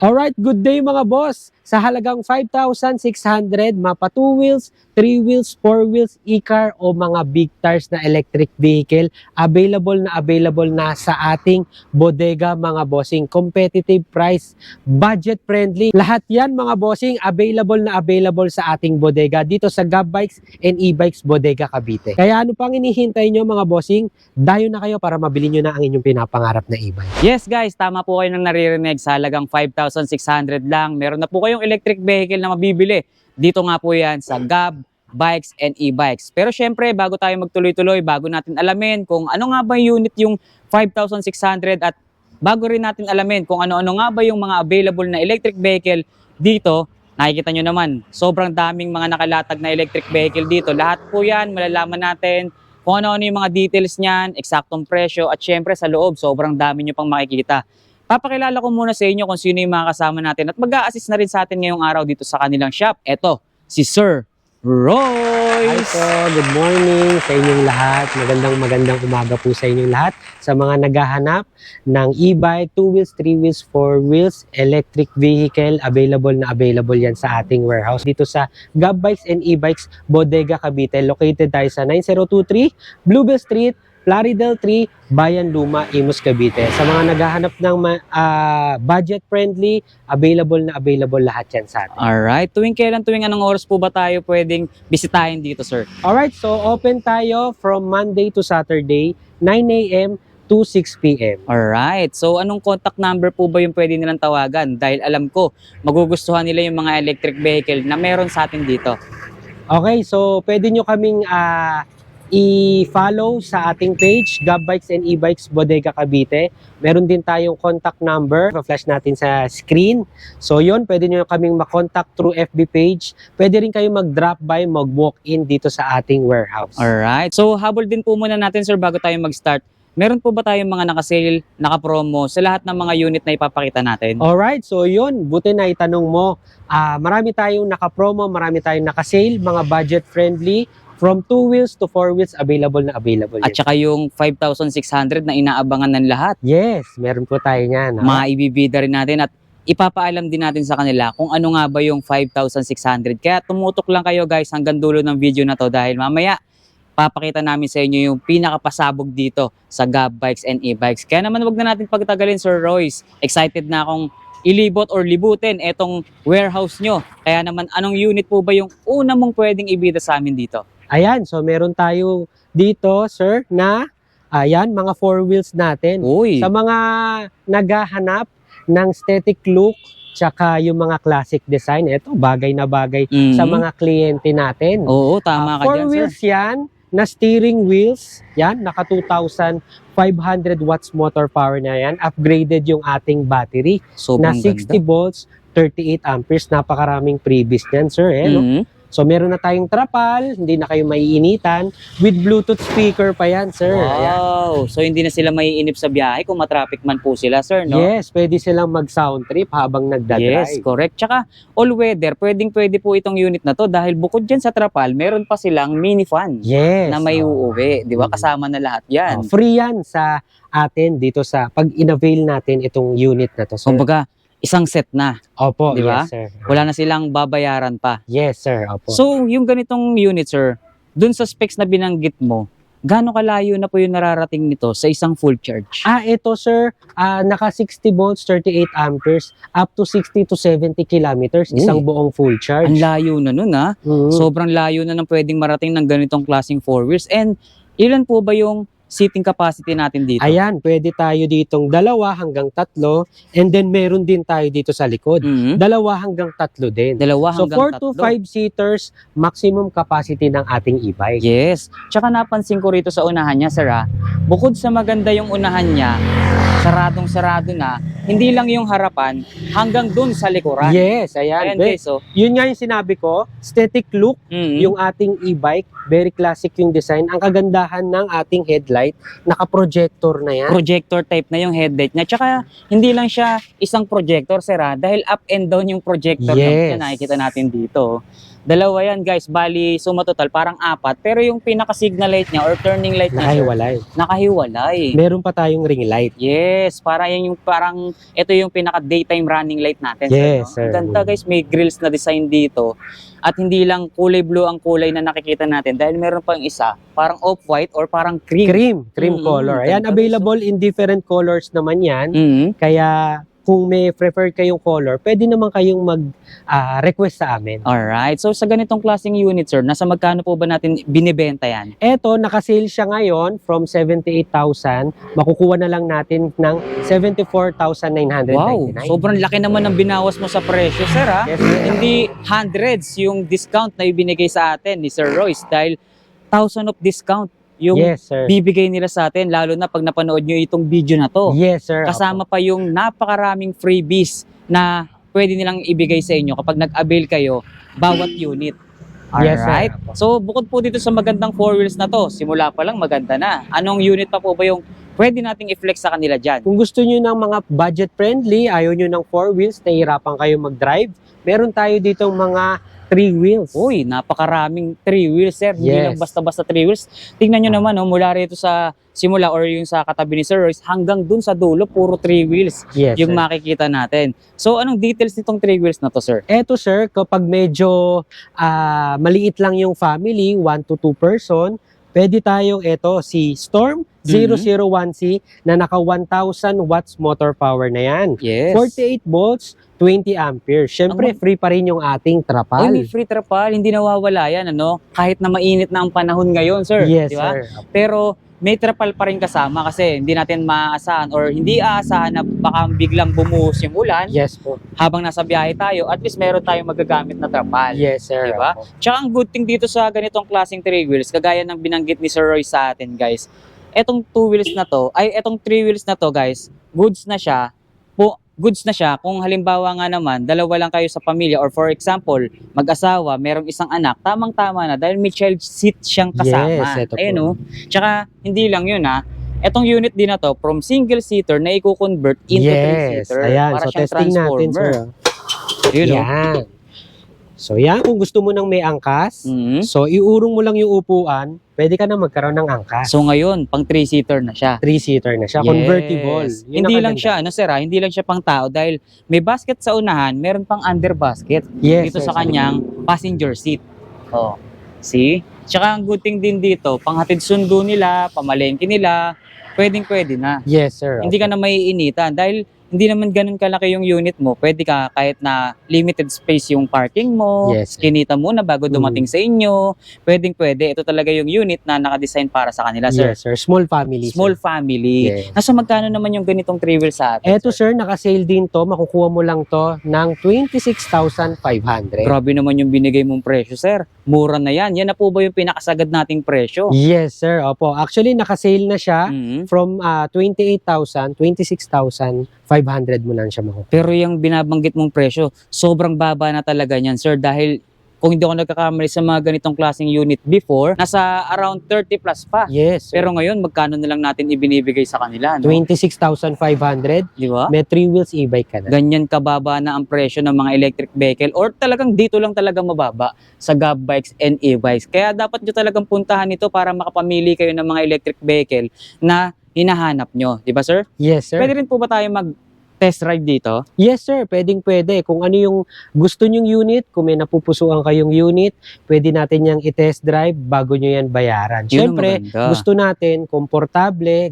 Alright, good day mga boss. Sa halagang 5,600, mapa 2 wheels, 3 wheels, 4 wheels, e-car o mga big tires na electric vehicle, available na sa ating bodega mga bossing. Competitive price, budget friendly. Lahat yan mga bossing, available sa ating bodega dito sa Gab Bikes and E-Bikes Bodega Cavite. Kaya ano pang inihintay nyo mga bossing? Dayo na kayo para mabili nyo na ang inyong pinapangarap na e-bike. Yes guys, tama po kayo nang naririnig, sa halagang 5,600 lang. Meron na po kayong electric vehicle na mabibili. Dito nga po yan sa Gab Bikes and E-Bikes. Pero syempre, bago tayo magtuloy-tuloy, bago natin alamin kung ano nga ba unit yung 5,600 at bago rin natin alamin kung ano-ano nga ba yung mga available na electric vehicle dito, nakikita nyo naman, sobrang daming mga nakalatag na electric vehicle dito. Lahat po yan, malalaman natin kung ano-ano yung mga details niyan, eksaktong presyo, at syempre sa loob, sobrang dami nyo pang makikita. Papakilala ko muna sa inyo kung sino yung mga kasama natin at mag-a-assist na rin sa atin ngayong araw dito sa kanilang shop. Eto, si Sir Hi Royce! po, good morning sa inyong lahat. Magandang umaga po sa inyong lahat. Sa mga naghahanap ng e-bike, 2 wheels, 3 wheels, 4 wheels, electric vehicle, available yan sa ating warehouse. Dito sa Gab Bikes and E-Bikes Bodega Cavite. Located tayo sa 9023 Bluebell Street, Plaridel 3, Bayan Luma, Imus, Cavite. Sa mga naghahanap ng budget-friendly, available lahat yan sa atin. Alright, tuwing anong oras po ba tayo pwedeng bisitahin dito, sir? Alright, so open tayo from Monday to Saturday, 9 a.m. to 6 p.m. Alright, so anong contact number po ba yung pwede nilang tawagan? Dahil alam ko, magugustuhan nila yung mga electric vehicle na meron sa atin dito. Okay, so pwede nyo kaming i-follow sa ating page, Gab Bikes and E-Bikes Bodega Cavite. Meron din tayong contact number, flash natin sa screen. So yun, pwede nyo kaming makontact through FB page. Pwede rin kayo mag-drop by, mag-walk-in dito sa ating warehouse. Alright, so habol din po muna natin, sir, bago tayo mag-start. Meron po ba tayong mga naka-sale, naka-promo sa lahat ng mga unit na ipapakita natin? Alright, so yun, buti na itanong mo. Marami tayong naka-promo, marami tayong naka-sale, mga budget-friendly. From 2 wheels to 4 wheels, available. At saka yung 5,600 na inaabangan ng lahat. Yes, meron po tayo niyan. Maibibida rin natin at ipapaalam din natin sa kanila kung ano nga ba yung 5,600. Kaya tumutok lang kayo guys hanggang dulo ng video na to dahil mamaya papakita namin sa inyo yung pinakapasabog dito sa Gab Bikes and E-Bikes. Kaya naman wag na natin pagtagalin, Sir Royce. Excited na akong ilibot or libutin etong warehouse nyo. Kaya naman anong unit po ba yung una mong pwedeng ibida sa amin dito? Ayan, so meron tayo dito, sir, na ayan, mga 4 wheels natin. Uy, Sa mga naghahanap ng aesthetic look, tsaka yung mga classic design, ito, bagay na bagay sa mga kliyente natin. oo, tama ka 4 dyan, sir. wheels yan, na steering wheels, yan, naka 2,500 watts motor power na yan. Upgraded yung ating battery na Sobrang 60 ganda. volts, 38 amperes. Napakaraming freebies yan, sir. No? So meron na tayong trapal, hindi na kayo maiinitan, with Bluetooth speaker pa yan, sir. Ayan. Wow! So hindi na sila maiinip sa biyahe kung matraffic man po sila, sir, no? Yes, pwede silang mag-sound trip habang Yes, nagdadrive. correct. Tsaka all weather, pwede po itong unit na to dahil bukod dyan sa trapal, meron pa silang mini fan Yes. na may uuwi. Di ba? Kasama na lahat yan. Free yan sa atin dito sa pag-inavail natin itong unit na to, sir. Kumbaga, isang set na. Opo, Di ba? yes, sir. Wala na silang babayaran pa. Yes, sir. Opo. So, yung ganitong unit, sir, dun sa specs na binanggit mo, gaano kalayo na po yung nararating nito sa isang full charge? Ito, sir, naka 60 volts, 38 amperes, up to 60 to 70 kilometers, isang buong full charge. Ang layo na nun, ha? Mhm. Sobrang layo na ng pwedeng marating ng ganitong klaseng 4 wheels. And ilan po ba yung seating capacity natin dito? Ayan, pwede tayo ditong 2 hanggang 3, and then meron din tayo dito sa likod. 2 hanggang 3 din. 2 So hanggang 4 to 3. 5 seaters, maximum capacity ng ating e-bike. Yes. Tsaka napansin ko rito sa unahan niya, sir, bukod sa maganda yung unahan niya, saradong-sarado na, hindi lang yung harapan, hanggang dun sa likuran. Yes, ayan. Ayan guys, oh. Yun nga yung sinabi ko, aesthetic look, yung ating e-bike, very classic yung design. Ang kagandahan ng ating headlight, naka-projector na yan. Projector type na yung headlight niya. Tsaka hindi lang siya isang projector, sir, dahil up and down yung projector Yes. na nakikita natin dito. Dalawa yan guys, bali suma total parang 4. Pero yung pinaka-signal light niya or turning light niya, sir, Nakahiwalay. nakahiwalay. Meron pa tayong ring light. Yes, para yan yung parang, ito yung pinaka-daytime running light natin. Yes, sir, no? sir. Ang ganda guys, may grills na design dito. At hindi lang kulay blue ang kulay na nakikita natin dahil meron pang isa, parang off-white or parang cream. Cream color. Ayan, Ganda, available in different colors naman yan. Kaya kung may prefer kayong color, pwede naman kayong mag-request sa amin. Alright, so sa ganitong klaseng unit, sir, nasa magkano po ba natin binibenta yan? Eto, naka-sale siya ngayon from 78,000. Makukuha na lang natin ng 74,999. Wow, sobrang laki naman ng binawas mo sa presyo, sir, ha? Yes, sir. Hindi hundreds yung discount na ibinigay sa atin ni Sir Royce dahil 1,000 of discount yung Yes, sir. bibigay nila sa atin, lalo na pag napanood nyo itong video na to. Yes, sir. Kasama pa yung napakaraming freebies na pwede nilang ibigay sa inyo kapag nag-avail kayo bawat unit. Yes, sir. Alright? So bukod po dito sa magandang 4 wheels na to, simula pa lang maganda na. Anong unit pa po ba yung pwede nating i-flex sa kanila dyan? Kung gusto nyo ng mga budget friendly, ayaw nyo ng 4 wheels, nahihirapan kayo mag-drive, meron tayo ditong mga 3 wheels. Uy, napakaraming 3 wheels, sir. Hindi Yes. lang basta-basta 3 wheels. Tingnan nyo naman, mula rito sa simula or yung sa katabi ni Sir Royce hanggang dun sa dulo, puro 3 wheels Yes, yung sir. makikita natin. So, anong details nitong 3 wheels na to, sir? Eto, sir, kapag medyo maliit lang yung family, 1 to 2 person, pwede tayong si Storm 001C na naka 1,000 watts motor power na yan. Yes. 48 volts, 20 amperes. Syempre, free pa rin yung ating trapal. Uy, may free trapal. Hindi nawawala yan, ano? Kahit na mainit na ang panahon ngayon, sir. Yes, Di ba? sir. Pero may trapal pa rin kasama kasi hindi natin maaasahan or hindi aasahan na baka biglang bumuhos yung ulan Yes po. habang nasa biyahe tayo. At least meron tayong magagamit na trapal. Yes, sir. Diba? Tsaka ang good thing dito sa ganitong klaseng 3 wheels, kagaya ng binanggit ni Sir Roy sa atin, guys, etong 2 wheels na to, etong 3 wheels na to, guys, goods na siya kung halimbawa nga naman, dalawa lang kayo sa pamilya or for example, mag-asawa, merong isang anak, tamang-tama na dahil may child seat siyang kasama. Yes, ito po. Ayun, oh. Tsaka hindi lang yun, ha. Etong unit din na to, from single-seater na i-convert into Yes. 3-seater. Ayan. Para So, siyang testing natin, transformer. sir. Yun, oh. Yan. So, yan. Kung gusto mo ng may angkas, Mhm. so, iurong mo lang yung upuan, pwede ka na magkaroon ng angkas. So ngayon, pang 3-seater na siya. 3-seater na siya. Yes. Convertible. Yun Hindi ang lang maganda. siya, ano sir, hindi lang siya pang tao dahil may basket sa unahan, meron pang under basket Yes, dito sir, sa kanyang passenger seat. Oh. See? Tsaka ang good thing din dito, panghatid sundo nila, pamalengke nila, pwedeng-pwede na. Yes, sir. Hindi ka na maiinitan dahil hindi naman ganun kalaki yung unit mo. Pwede ka kahit na limited space yung parking mo, Yes, sir. kinita muna bago dumating sa inyo. Pwedeng-pwede. Ito talaga yung unit na nakadesign para sa kanila, sir. Yes, sir. Small family. Small sir. family. Yes. Nasa magkano naman yung ganitong 3 wheels sa atin? Eto, sir, naka-sale din to. Makukuha mo lang to ng 26,500. Grabe naman yung binigay mong presyo, sir. Mura na yan. Yan na po ba yung pinakasagad nating presyo? Yes, sir. Opo. Actually, naka-sale na siya. Mhm. From 28,000, 26,500 mo lang siya makukuha. Pero yung binabanggit mong presyo, sobrang baba na talaga niyan, sir. Dahil kung hindi ako nagkakamali sa mga ganitong klaseng unit before, nasa around 30 plus pa. Yes, sir. Pero ngayon, magkano na lang natin ibinibigay sa kanila, no? 26,500. Di ba? May 3 wheels e-bike ka na. Ganyan kababa na ang presyo ng mga electric vehicle or talagang dito lang talaga mababa sa Gab Bikes and E-Bikes. Kaya dapat nyo talagang puntahan ito para makapamili kayo ng mga electric vehicle na hinahanap nyo. Di ba, sir? Yes, sir. Pwede rin po ba tayo mag-test ride dito? Yes, sir. Pwede. Kung ano yung gusto nyong unit, kung may napupusuan kayong unit, pwede natin yung i-test drive bago nyo yan bayaran. Yun ang Siyempre, maganda. gusto natin, komportable,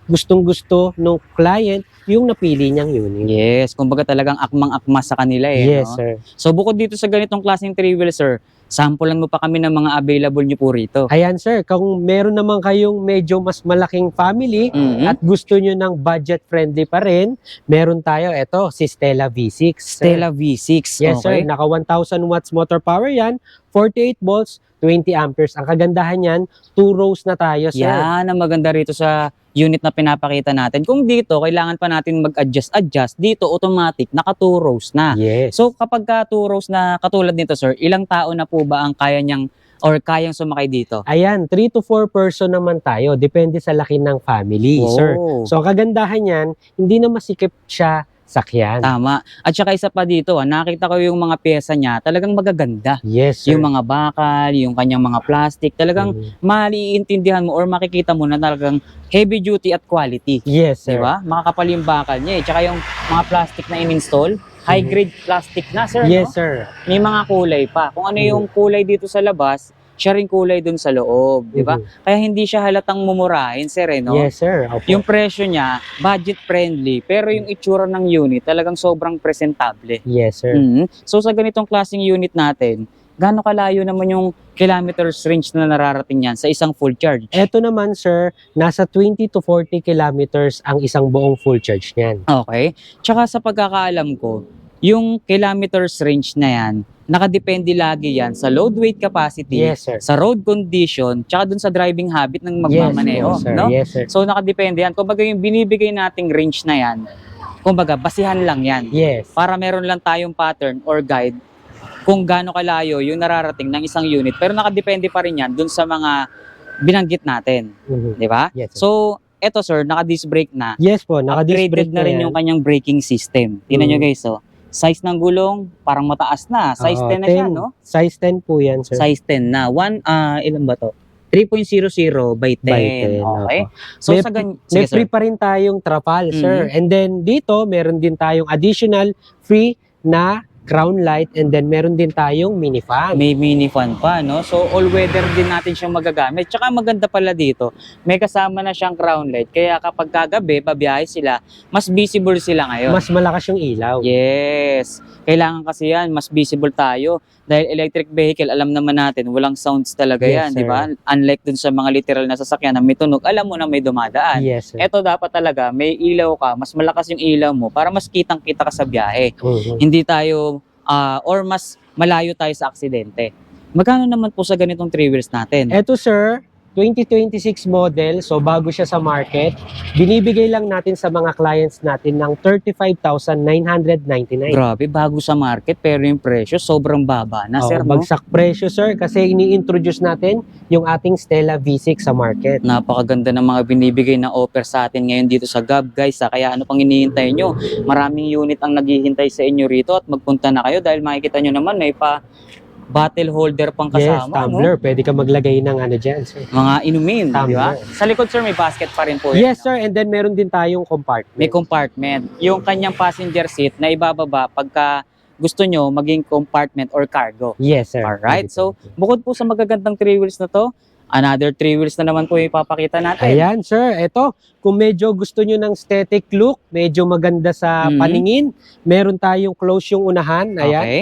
gustong-gusto nung client yung napili niyang unit. Yes, kumbaga talagang akmang-akma sa kanila Yes, no? sir. So bukod dito sa ganitong klaseng 3-wheel, sir, sampulan mo pa kami ng mga available nyo po rito. Ayan, sir. Kung meron naman kayong medyo mas malaking family Mhm. at gusto nyo ng budget-friendly pa rin, meron tayo, si Stella V6. sir. Stella V6. Yes, okay. sir. Naka 1,000 watts motor power yan, 48 volts, 20 amperes. Ang kagandahan yan, 2 rows na tayo, sir. Yan ang maganda rito sa unit na pinapakita natin. Kung dito, kailangan pa natin mag-adjust. Dito, automatic, naka 2 rows na. Yes. So kapag ka 2 rows na katulad nito, sir, ilang tao na po ba ang kaya niyang or kayang sumakay dito? Ayan, 3 to 4 person naman tayo. Depende sa laki ng family, Wow. sir. So, ang kagandahan yan, hindi na masikip siya sakyan. Tama. At saka isa pa dito, nakita ko yung mga pyesa niya, talagang magaganda. Yes, sir. Yung mga bakal, yung kanyang mga plastic, talagang maiintindihan mo or makikita mo na talagang heavy duty at quality. Yes, Di sir. ba? Makakapal yung bakal niya eh. Tsaka yung mga plastic na in-install, high grade plastic na, sir. Yes, No? sir. May mga kulay pa. Kung ano yung kulay dito sa labas, siya rin kulay dun sa loob, di ba? Kaya hindi siya halatang mumurahin, sir, eh, no? Yes, sir. Opo. Yung presyo niya, budget friendly, pero yung itsura ng unit talagang sobrang presentable. Yes, sir. So sa ganitong klaseng unit natin, gaano kalayo naman yung kilometers range na nararating yan sa isang full charge? Ito naman, sir, nasa 20 to 40 kilometers ang isang buong full charge niyan. Okay. Tsaka sa pagkakaalam ko, yung kilometers range na yan, nakadepende lagi yan sa load weight capacity, Yes, sir. sa road condition, tsaka dun sa driving habit ng magmamaneho. Yes, sir. No? Yes, sir. So nakadepende yan. Kumbaga yung binibigay nating range na yan, kumbaga basihan lang yan. Yes. Para meron lang tayong pattern or guide kung gaano kalayo yung nararating ng isang unit. Pero nakadepende pa rin yan dun sa mga binanggit natin. Di ba? Yes, sir. So, eto sir, naka-disc brake na. Yes po, naka-disc brake Upgraded na rin yan. yung kanyang braking system. Tingnan nyo guys, oh. Size ng gulong, parang mataas na. Size Oo, 10 na siya, no? Size 10 po yan, sir. Size 10 na. Ilan ba to? 3.00 by 10. By 10, Okay. opo. So, May- sa ganyan, May sige sir. free pa rin tayong trapal, sir. And then dito, meron din tayong additional free na crown light and then meron din tayong mini fan. May mini fan pa, no? So, all-weather din natin siyang magagamit. Tsaka maganda pala dito, may kasama na siyang crown light. Kaya kapag kagabi, babiyahe sila, mas visible sila ngayon. Mas malakas yung ilaw. Yes. Kailangan kasi yan, mas visible tayo. Dahil electric vehicle, alam naman natin, walang sounds talaga Yes, yan, di sir. ba? Unlike dun sa mga literal na sasakyan na may tunog, alam mo na may dumadaan. Yes, sir. Ito dapat talaga, may ilaw ka, mas malakas yung ilaw mo para mas kitang-kita ka sa biyahe. Mhm. Hindi tayo, or mas malayo tayo sa aksidente. Magkano naman po sa ganitong 3 wheels natin? Eto, sir, 2026 model, so bago siya sa market. Binibigay lang natin sa mga clients natin ng 35,999. Grabe, bago sa market, pero yung presyo, sobrang baba na, sir, no? Bagsak presyo, sir, kasi ini-introduce natin yung ating Stella V6 sa market. Napakaganda ng mga binibigay na offer sa atin ngayon dito sa Gab, guys. Kaya ano pang hinihintay nyo? Maraming unit ang naghihintay sa inyo rito at magpunta na kayo dahil makikita nyo naman may pa bottle holder pang Yes, kasama. tumbler. Pwede ka maglagay ng ano dyan, sir. Mga inumin, di ba? Tumbler. Sa likod, sir, may basket pa rin po yan. Yes, sir. And then meron din tayong compartment. May compartment. Yung kanyang passenger seat na ibababa pagka gusto nyo maging compartment or cargo. Yes, sir. Alright, so bukod po sa magagandang 3 wheels na to, another 3 wheels na naman po yung ipapakita natin. Ayan, sir. Ito, kung medyo gusto nyo ng aesthetic look, medyo maganda sa paningin, meron tayong close yung unahan. Ayan. Okay.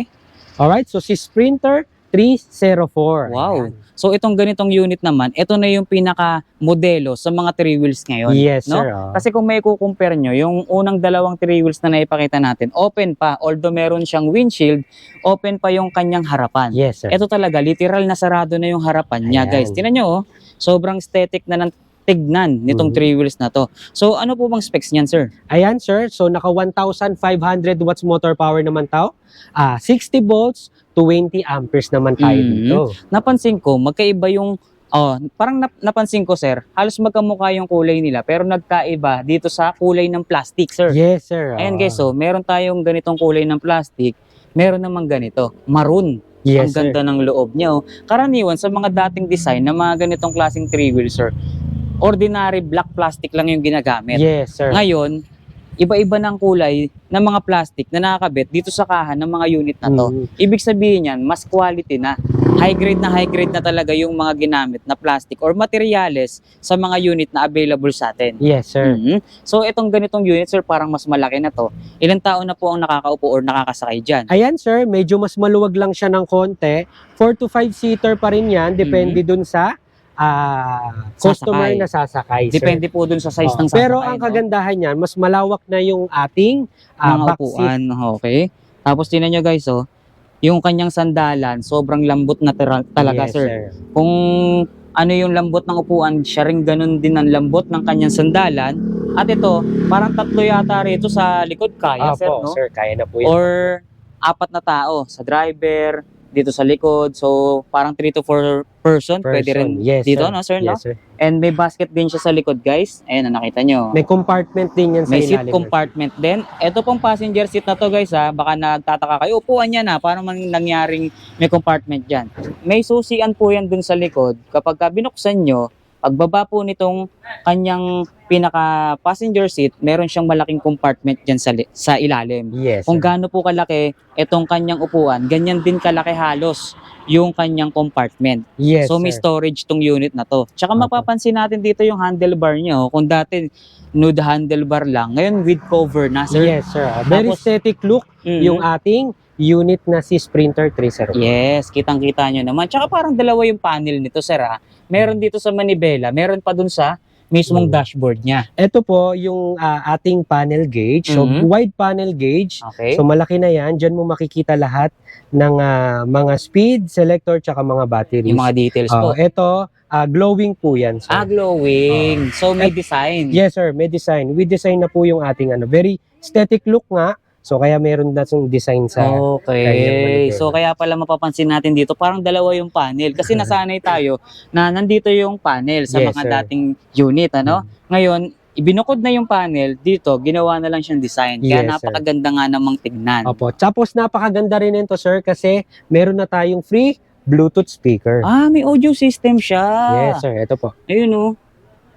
Alright, so si Sprinter 304. Wow. Ayan. So itong ganitong unit naman, ito na yung pinaka modelo sa mga 3 wheels ngayon. Yes, no? sir. Oh. Kasi kung may kukumpare nyo, yung unang dalawang 3 wheels na naipakita natin, open pa. Although meron siyang windshield, open pa yung kanyang harapan. Yes, sir. Ito talaga, literal na sarado na yung harapan niya, Ayan. guys. Tingnan nyo, oh, sobrang aesthetic na ng tignan nitong 3 wheels na to. So ano po bang specs niyan, sir? Ayan, sir. So, naka 1,500 watts motor power naman tao. 60 volts, 20 amperes naman tayo dito. Napansin ko, magkaiba yung parang napansin ko, sir, halos magkamukha yung kulay nila pero nagkaiba dito sa kulay ng plastic, sir. Yes, sir. Ayan guys, so meron tayong ganitong kulay ng plastic, meron namang ganito, maroon. Yes, Ang ganda ng loob niya. Oh. Karaniwan sa mga dating design ng mga ganitong klaseng 3 wheels, sir, ordinary black plastic lang yung ginagamit. Yes, sir. Ngayon, iba-iba ng kulay ng mga plastic na nakakabit dito sa kahan ng mga unit na to. Ibig sabihin yan, mas quality na. High grade na talaga yung mga ginamit na plastic or materyales sa mga unit na available sa atin. Yes, sir. So itong ganitong unit, sir, parang mas malaki na to. Ilang tao na po ang nakakaupo or nakakasakay dyan? Ayan, sir. Medyo mas maluwag lang siya ng konti. 4 to 5 seater pa rin yan. Depende dun sa customer Sasakay. na sasakay, sir. Depende po dun sa size ng sasakay. Pero ang kagandahan niyan, mas malawak na yung ating mga back seat. upuan. Okay. Tapos tingnan nyo guys, oh, yung kanyang sandalan, sobrang lambot na talaga, Yes, sir. Kung ano yung lambot ng upuan, siya rin ganun din ang lambot ng kanyang sandalan. At ito, parang 3 yata rito sa likod kaya, sir, no? Sir, kaya na po yan. Or 4 na tao, sa driver, dito sa likod. So, parang 3 to 4 person, pwede rin Yes, dito, sir. no, sir, no? Yes, sir. And may basket din siya sa likod, guys. Ayan, nakita nyo. May compartment din yan sa May seat ilalim. compartment din. Ito pong passenger seat na to, guys, ha. Baka nagtataka kayo, upuan yan, ha. Paano man nangyaring may compartment dyan? May susian po yan dun sa likod. Kapag binuksan nyo, pagbaba po nitong kanyang pinaka passenger seat, meron siyang malaking compartment dyan sa ilalim. Yes, Kung sir. gaano po kalaki itong kanyang upuan, ganyan din kalaki halos yung kanyang compartment. Yes, So may sir. storage tong unit na to. Tsaka Opo. mapapansin natin dito yung handlebar niya. Kung dati nude handlebar lang, ngayon with cover na, sir. Yes, sir. Very Tapos- aesthetic look Mhm. yung ating unit na si Sprinter 301. Yes, kitang-kita nyo naman. Tsaka parang dalawa yung panel nito, sir, ha? Meron dito sa manibela, meron pa dun sa mismong dashboard niya. Ito po yung ating panel gauge. So, Mhm. wide panel gauge. Okay? So, malaki na yan. Diyan mo makikita lahat ng mga speed, selector, tsaka mga batteries. Yung mga details po. Ito, glowing po yan, sir. Glowing. So may design. Yes, sir. May design. With design na po yung ating very aesthetic look nga. So, kaya meron na yung design sa... kanyang Okay. manibela. So kaya pala mapapansin natin dito, parang dalawa yung panel. Kasi nasanay tayo na nandito yung panel sa Yes, mga sir. dating unit, ano? Ngayon, ibinukod na yung panel, dito, ginawa na lang siyang design. Kaya Yes, sir. napakaganda nga namang tignan. Opo. Tapos, napakaganda rin nito, sir, kasi meron na tayong free Bluetooth speaker. May audio system siya. Yes, sir. Ito po. Ayun, oh.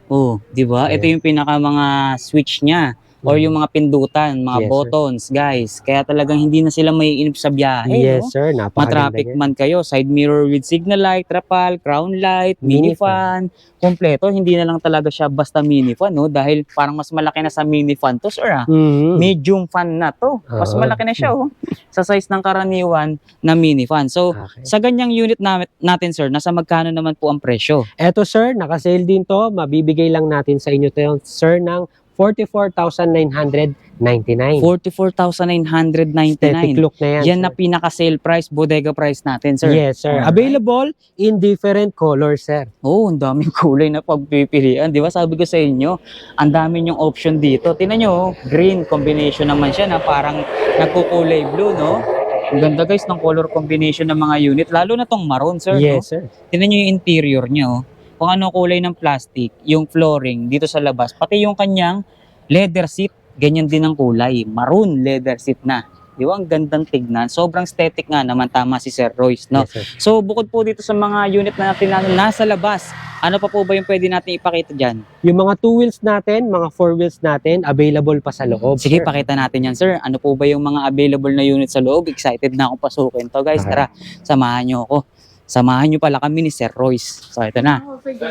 Oh, di ba? Ito yung pinaka mga switch niya. Or yung mga pindutan, mga Yes, sir. buttons, guys. Kaya talagang hindi na sila maiinip sa biyahe, Yes, no? sir. Napakaganda Matraffic niya. man kayo, side mirror with signal light, trapal, crown light, mini Mini fan, kompleto. Hindi na lang talaga siya basta mini fan, no? Dahil parang mas malaki na sa mini fan to, sir, ah. Mhm. Medium fan na to. Mas Oo. malaki na siya, oh. Sa size ng karaniwan na mini fan. So, Okay. sa ganyang unit natin, sir, nasa magkano naman po ang presyo? Eto, sir, nakasale din to. Mabibigay lang natin sa inyo to, sir, ng 44,999. 44,999. Aesthetic look na yan, Yan sir. na pinaka-sale price, bodega price natin, sir. Yes, sir. Alright. Available in different colors, sir. Oh, ang daming kulay na pagpipilian. Di ba sabi ko sa inyo, ang dami yung option dito. Tingnan nyo, oh, green combination naman siya na parang nagkukulay blue, no? Ang ganda guys ng color combination ng mga unit. Lalo na tong maroon, sir. Yes, No? sir. Tingnan nyo yung interior niya, oh. Kung ano kulay ng plastic, yung flooring dito sa labas, pati yung kanyang leather seat, ganyan din ang kulay. Maroon leather seat na. Di ba? Ang gandang tignan. Sobrang aesthetic nga naman. Tama si Sir Royce, no? Yes, sir. So, bukod po dito sa mga unit na natin na nasa labas, ano pa po ba yung pwede natin ipakita dyan? Yung mga 2 wheels natin, mga 4 wheels natin, available pa sa loob. Sige, sir. pakita natin yan, sir. Ano po ba yung mga available na unit sa loob? Excited na akong pasukin to, guys. Okay. Tara, samahan nyo ako. Samahan nyo pala kami ni Sir Royce. So, ito na.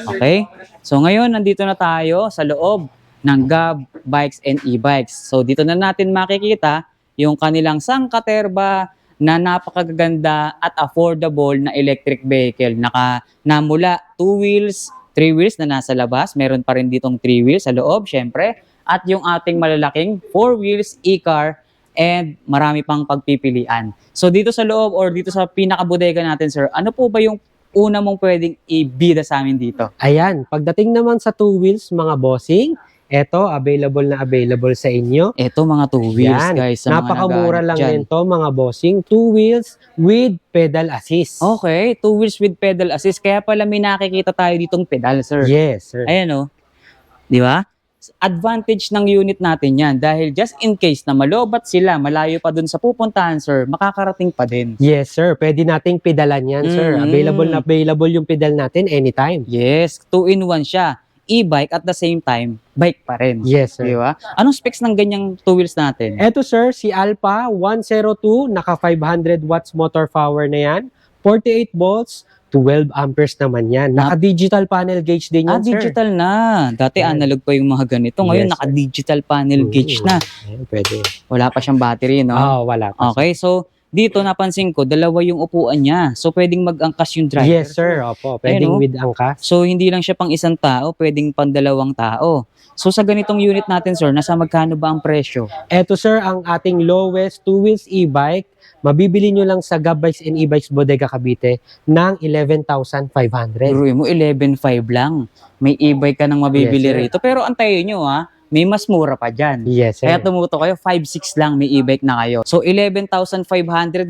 Okay? So, ngayon, nandito na tayo sa loob ng Gab Bikes and E-Bikes. So, dito na natin makikita yung kanilang sangkaterba na napakaganda at affordable na electric vehicle. Na mula 2 wheels, 3 wheels na nasa labas. Meron pa rin ditong 3 wheels sa loob, syempre. At yung ating malalaking 4 wheels e-car and marami pang pagpipilian. So dito sa loob or dito sa pinakabodega natin, sir, ano po ba yung una mong pwedeng ibida sa amin dito? Ayan, pagdating naman sa 2 wheels, mga bossing, eto, available sa inyo. Ito mga 2 wheels, Yan. guys. Sa Napakamura mga lang naghahanap din to, mga bossing. 2 wheels with pedal assist. Okay, 2 wheels with pedal assist. Kaya pala may nakikita tayo ditong pedal, sir. Yes, sir. Ayan o. Di ba? Advantage ng unit natin yan dahil just in case na malobat sila, malayo pa dun sa pupuntahan, sir, makakarating pa din. Yes, sir. Pwede nating pedalan yan, sir. Mm. Available yung pedal natin anytime. Yes, 2-in-1 siya. E-bike at the same time, bike pa rin. Yes, Di sir. ba? Anong specs ng ganyang 2 wheels natin? Eto, sir, si Alpha 102, naka 500 watts motor power na yan. 48 volts, 12 amperes naman yan. Naka-digital panel gauge din yan, sir. Digital na. Dati Yes. analog pa yung mga ganito. Ngayon, Yes, sir. naka-digital panel gauge na. Ayan, pwede. Wala pa siyang battery, no? Wala pa. Okay, so dito napansin ko, dalawa yung upuan niya. So pwedeng mag-angkas yung driver. Yes, sir. Opo. Pwedeng Ayun, oh. with angkas. So hindi lang siya pang isang tao, pwedeng pang dalawang tao. So sa ganitong unit natin, sir, nasa magkano ba ang presyo? Eto, sir, ang ating lowest 2 wheels e-bike, mabibili nyo lang sa Gab Bikes and E-Bikes Bodega Cavite ng 11,500. Biruin mo, 11.5 lang. May e-bike ka nang mabibili Yes, sir. rito. Pero antayin nyo, ha, may mas mura pa dyan. Yes, sir. Kaya tumuto kayo, 5,600 lang may e-bike na kayo. So 11,500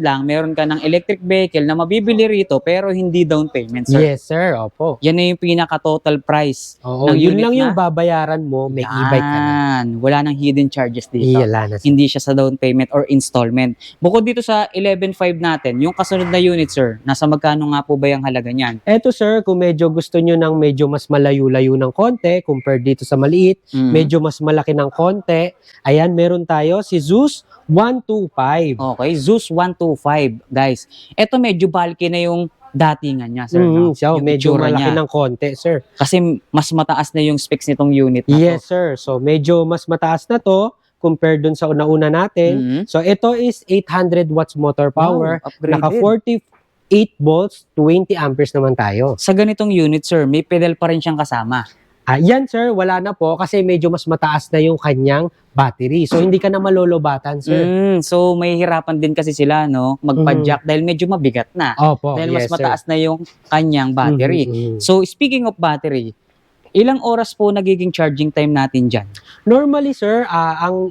lang, meron ka ng electric vehicle na mabibili rito pero hindi down payment, sir. Yes, sir. Opo. Yan na yung pinaka-total price. Oo, ng yun unit lang yung na. babayaran mo, may e-bike ka na. Yan. Wala nang hidden charges dito. Wala na, sir. Hindi siya sa down payment or installment. Bukod dito sa 11,500 natin, yung kasunod na unit, sir, nasa magkano nga po ba yung halaga niyan? Eto, sir, kung medyo gusto nyo ng medyo mas malayo-layo ng konti compared dito sa maliit, medyo mas malaki ng konti, ayan, meron tayo si Zeus 125. Okay, Zeus 125, guys. Ito medyo bulky na yung datingan niya, sir. No? So, Yung medyo itsura malaki niya. ng konti, sir. Kasi mas mataas na yung specs nitong unit na Yes, to. sir. So, medyo mas mataas na to compared dun sa una-una natin. Mhm. So, ito is 800 watts motor power. Wow, upgraded. Naka 48 volts, 20 amperes naman tayo. Sa ganitong unit, sir, may pedal pa rin siyang kasama. Yan, sir, wala na po kasi medyo mas mataas na yung kanyang battery. So, hindi ka na malolobatan, sir. So, may hirapan din kasi sila, no? Magpa-jack dahil medyo mabigat na. Opo, Dahil mas yes, sir. mataas na yung kanyang battery. Mhm. So, speaking of battery, ilang oras po nagiging charging time natin dyan? Normally, sir, ang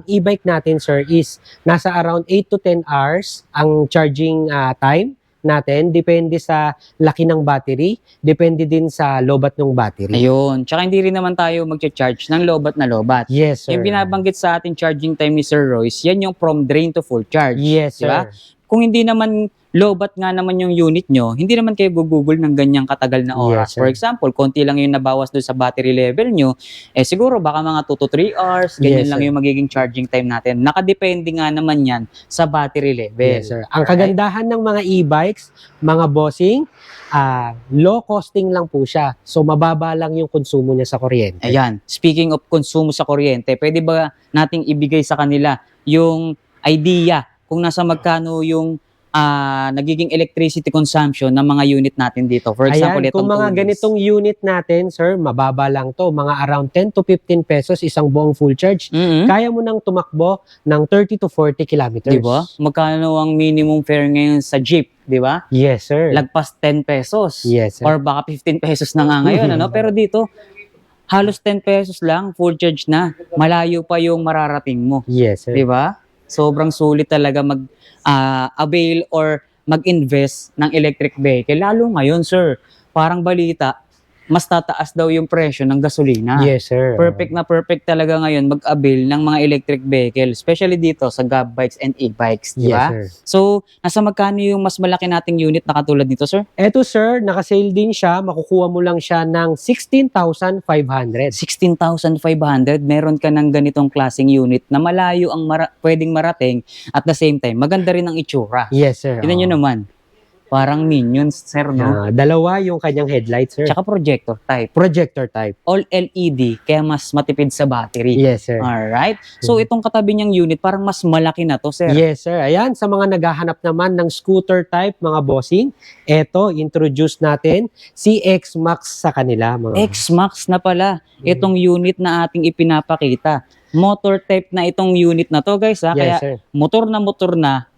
e-bike natin, sir, is nasa around 8 to 10 hours ang charging time natin. Depende sa laki ng battery. Depende din sa lobat ng battery. Ayun. Tsaka hindi rin naman tayo mag-charge ng lobat na lobat. Yes, sir. Yung binabanggit sa ating charging time ni Sir Royce, yan yung from drain to full charge. Yes, sir. Diba? Kung hindi naman lobat nga naman yung unit nyo, hindi naman kayo gugugol ng ganyang katagal na oras. Yes, sir. For example, konti lang yung nabawas doon sa battery level nyo, siguro baka mga 2 to 3 hours, ganyan Yes, lang sir. yung magiging charging time natin. Nakadepende nga naman yan sa battery level. Yes, sir. Ang kagandahan ng mga e-bikes, mga bossing, low costing lang po siya. So, mababa lang yung konsumo niya sa kuryente. Ayan, speaking of konsumo sa kuryente, pwede ba nating ibigay sa kanila yung idea kung nasa magkano yung nagiging electricity consumption ng mga unit natin dito? For example, Ayan, kung itong mga tools. ganitong unit natin, sir, mababa lang to. Mga around 10 to 15 pesos isang buong full charge. Mhm. Kaya mo nang tumakbo ng 30 to 40 kilometers. Diba? Magkano ang minimum fare ngayon sa jeep, di ba? Yes, sir. Lagpas 10 pesos. Yes, sir. Or baka 15 pesos na nga ngayon, ano? Pero dito, halos 10 pesos lang, full charge na. Malayo pa yung mararating mo. Yes, sir. Di ba? Sobrang sulit talaga mag-avail or mag-invest ng electric vehicle. Lalo ngayon, sir, parang balita, mas tataas daw yung presyo ng gasolina. Yes, sir. Perfect na perfect talaga ngayon mag-avail ng mga electric vehicle, especially dito sa Gab bikes and e-bikes, di Yes, ba? sir. So, nasa magkano yung mas malaki nating unit na katulad nito, sir? Eto, sir, naka-sale din siya. Makukuha mo lang siya ng 16,500. 16,500, meron ka ng ganitong klaseng unit na malayo ang pwedeng marating at the same time, maganda rin ang itsura. Yes, sir. Tignan nyo naman. Parang Minions, sir, no? Dalawa yung kanyang headlights, sir. Tsaka projector type. Projector type. All LED, kaya mas matipid sa battery. Yes, sir. Alright? So, itong katabi niyang unit, parang mas malaki na to, sir. Yes, sir. Ayan, sa mga naghahanap naman ng scooter type, mga bossing, eto, introduce natin si X-Max sa kanila. Mga X-Max na pala, itong unit na ating ipinapakita. Motor type na itong unit na to, guys, ha? Yes, Kaya sir. motor na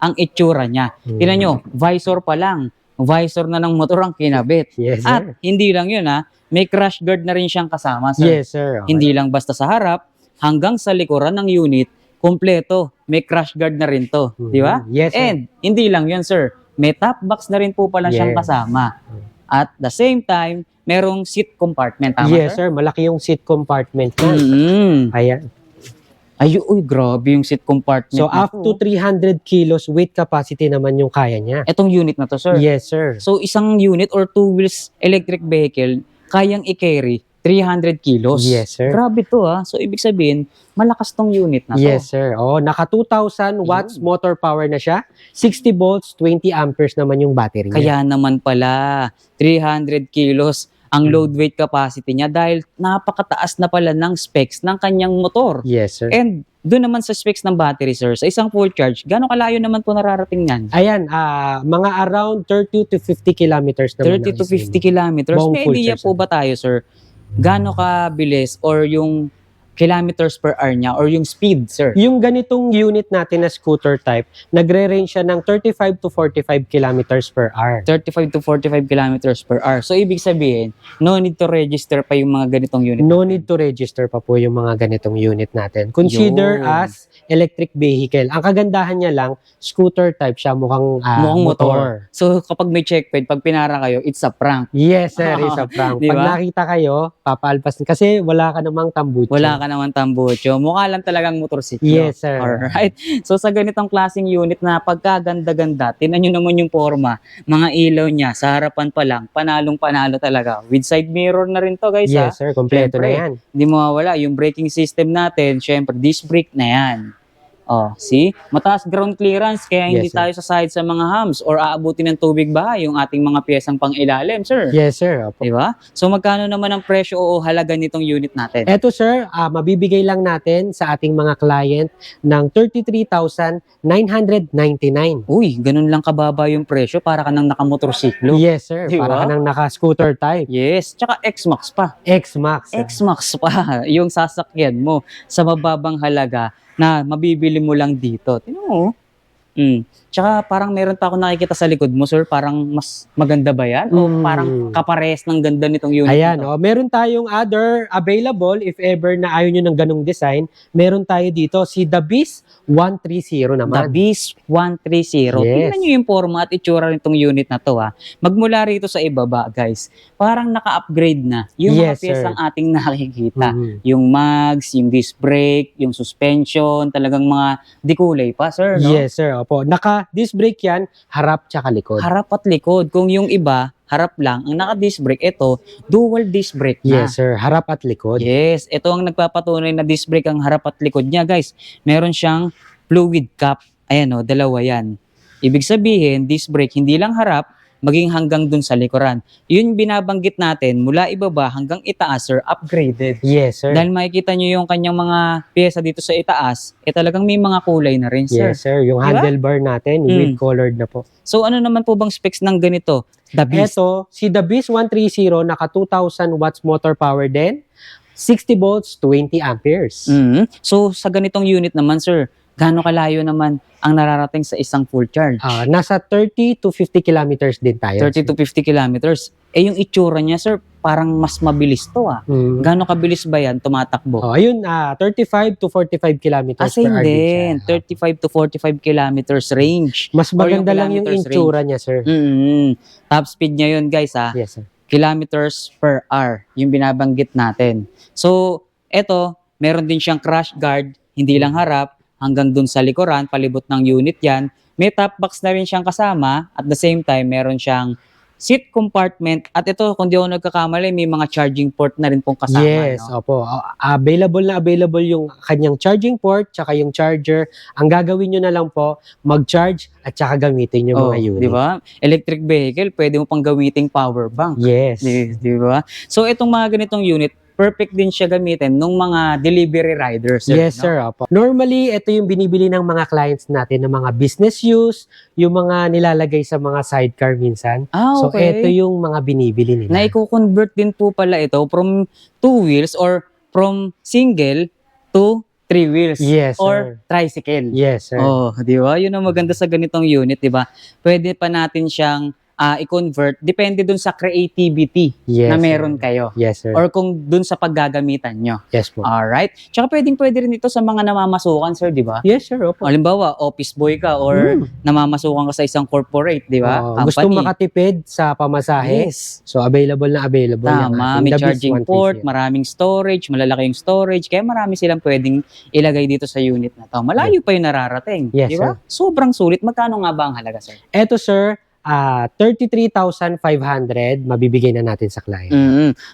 ang itsura niya. Tingnan nyo, visor pa lang. Visor na ng motor ang kinabit. Yes, At sir. hindi lang yun, ha? May crash guard na rin siyang kasama, sir. Yes, sir. Okay. Hindi lang basta sa harap, hanggang sa likuran ng unit, kompleto. May crash guard na rin to. Di ba? Yes, sir. And hindi lang yun, sir. May top box na rin po pala siyang Yes. kasama. At the same time, merong seat compartment. Tama, Yes, sir. Malaki yung seat compartment niya. Ayan. Ay, uy, grabe yung seat compartment. So, na up to 300 kilos weight capacity naman yung kaya niya. Etong unit na to, sir. Yes, sir. So, isang unit or two wheels electric vehicle, kayang i-carry 300 kilos. Yes, sir. Grabe to, ha. So, ibig sabihin, malakas tong unit na to. Yes, sir. Oh, naka 2,000 watts motor power na siya. 60 volts, 20 amperes naman yung battery niya. Kaya naman pala, 300 kilos ang load weight capacity niya dahil napakataas na pala ng specs ng kanyang motor. Yes, sir. And doon naman sa specs ng battery, sir, sa isang full charge, gaano kalayo naman po nararating yan? Ayan, mga around 30 to 50 kilometers naman. 30 to 50 kilometers. Buong May full idea charge po ba tayo, sir? Gaano kabilis or yung kilometers per hour niya or yung speed, sir? Yung ganitong unit natin na scooter type, nagre-range siya ng 35 to 45 kilometers per hour. 35 to 45 kilometers per hour. So, ibig sabihin, no need to register pa yung mga ganitong unit. No need to register pa po yung mga ganitong unit natin. Consider Yun. as electric vehicle. Ang kagandahan niya lang, scooter type siya, mukhang Mukhang motor. So, kapag may checkpoint, pag pinara kayo, it's a prank. Yes, sir, is a prank. Di Pag ba? nakita kayo, papaalpas kasi wala ka namang tambucho. Wala ka naman tambucho. Mukha lang talagang motorsiklo. Yes, sir. Alright. So, sa ganitong klaseng unit na pagkaganda-ganda, tinan nyo naman yung forma, mga ilaw niya, sa harapan pa lang, panalong-panalo talaga. With side mirror na rin to, guys. Yes, sir, kompleto na Syempre. yan. Hindi mawawala. Yung braking system natin, syempre, disc brake na yan. Oh, see? Mataas ground clearance, kaya hindi Yes, sir. tayo sasahid sa mga humps or aabutin ng tubig ba yung ating mga piyesang pang-ilalim, sir. Yes, sir. Opo. Diba? So, magkano naman ang presyo o halaga nitong unit natin? Eto sir, mabibigay lang natin sa ating mga client ng 33,999. Uy, ganun lang kababa yung presyo para ka nang nakamotorsiklo. Yes, sir. Di Para ba? ka ng naka-scooter type. Yes, tsaka X-Max pa. X-Max. sir. X-Max pa, yung sasakyan mo sa mababang halaga na mabibili mo lang dito. Tingnan mo. Tsaka parang meron pa ako nakikita sa likod mo, sir. Parang mas maganda ba yan? O parang kapares ng ganda nitong unit Ayan, nito? meron tayong other available if ever na ayaw nyo ng ganong design. Meron tayo dito si The Beast 130 The naman. Beast 130. Yes. Tingnan nyo yung forma at itsura nitong unit na to, ha. Magmula rito sa ibaba, guys, parang naka-upgrade na yung mga Yes, sir. piyesang ating nakikita. Mhm. Yung mags, yung disc brake, yung suspension, talagang mga dikulay pa, sir, no? Yes, sir. Opo. Naka-disc brake yan, harap tsaka likod. Harap at likod. Kung yung iba, harap lang, ang naka-disc brake, ito, dual disc brake na. Yes, sir. Harap at likod. Yes, ito ang nagpapatunay na disc brake ang harap at likod niya, guys. Meron siyang fluid cap. Ayan o, dalawa yan. Ibig sabihin, disc brake hindi lang harap, maging hanggang dun sa likuran. Yun binabanggit natin, mula ibaba hanggang itaas, sir, upgraded. Yes, sir. Dahil makikita nyo yung kanyang mga pyesa dito sa itaas, talagang may mga kulay na rin, sir. Yes, sir. Yung Diba? handlebar natin, with colored na po. So ano naman po bang specs ng ganito? The Beast. Ito, si The Beast 130, naka 2,000 watts motor power din, 60 volts, 20 amperes. So sa ganitong unit naman, sir, gaano kalayo naman ang nararating sa isang full charge? Nasa 30 to 50 kilometers din tayo. 30 to 50 kilometers. Eh yung itsura niya, sir, parang mas mabilis to, ah. Mm. Gaano kabilis ba yan tumatakbo? Ayun, 35 to 45 kilometers per Same hour din. siya. 35 to 45 kilometers range. Mas Or yung maganda lang yung kilometers itsura niya, sir. Top speed niya yun, guys, ah. Yes, sir. Kilometers per hour yung binabanggit natin. So, eto, meron din siyang crash guard, hindi lang harap, hanggang dun sa likuran, palibot ng unit yan. May top box na rin siyang kasama, at the same time, meron siyang seat compartment, at ito, kung di ako nagkakamali, may mga charging port na rin pong kasama. Yes, no? opo. Available na available yung kanyang charging port, tsaka yung charger. Ang gagawin nyo na lang po, mag-charge at tsaka gamitin yung mga unit. Di ba? Electric vehicle, pwede mo pang gamiting power bank. Yes. Di ba? So, itong mga ganitong unit, perfect din siya gamitin ng mga delivery riders. Yes, no? sir. Opo. Normally, ito yung binibili ng mga clients natin ng mga business use, yung mga nilalagay sa mga sidecar minsan. So, Okay. ito yung mga binibili nila. Na i-convert din po pala ito from 2 wheels or from single to 3 wheels. Yes, or sir. tricycle. Yes, sir. Oh, di ba? Yun ang maganda sa ganitong unit, di ba? Pwede pa natin siyang i-convert depende dun sa creativity Yes, na sir. meron kayo. Yes, sir. Or kung dun sa paggagamitan nyo. Yes po. Alright? Tsaka pwede rin ito sa mga namamasukan, sir, di ba? Yes, sir. Opo. Halimbawa, office boy ka or namamasukan ka sa isang corporate, di ba? Gusto makatipid sa pamasahe. Yes. So, available na available. yung Tama, ating may The Beast charging 130. port, maraming storage, malalaki yung storage, kaya marami silang pwedeng ilagay dito sa unit na to. Malayo pa yung nararating, Yes, di ba? Sobrang sulit. Magkano nga ba ang halaga, sir? Eto, sir, 33,500 mabibigay na natin sa client.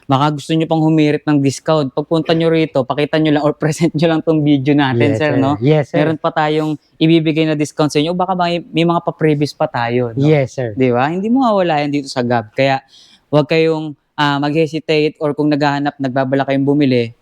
Baka gusto nyo pang humirit ng discount. Pagpunta nyo rito, pakita nyo lang or present nyo lang tong video natin, Yes, sir, no? Yes, sir. Meron pa tayong ibibigay na discount sa inyo. Baka may mga pa-previous pa tayo, no? Yes, sir. Di ba? Hindi mo mawala yan dito sa Gab. Kaya huwag kayong mag-hesitate or kung naghahanap, nagbabala kayong bumili,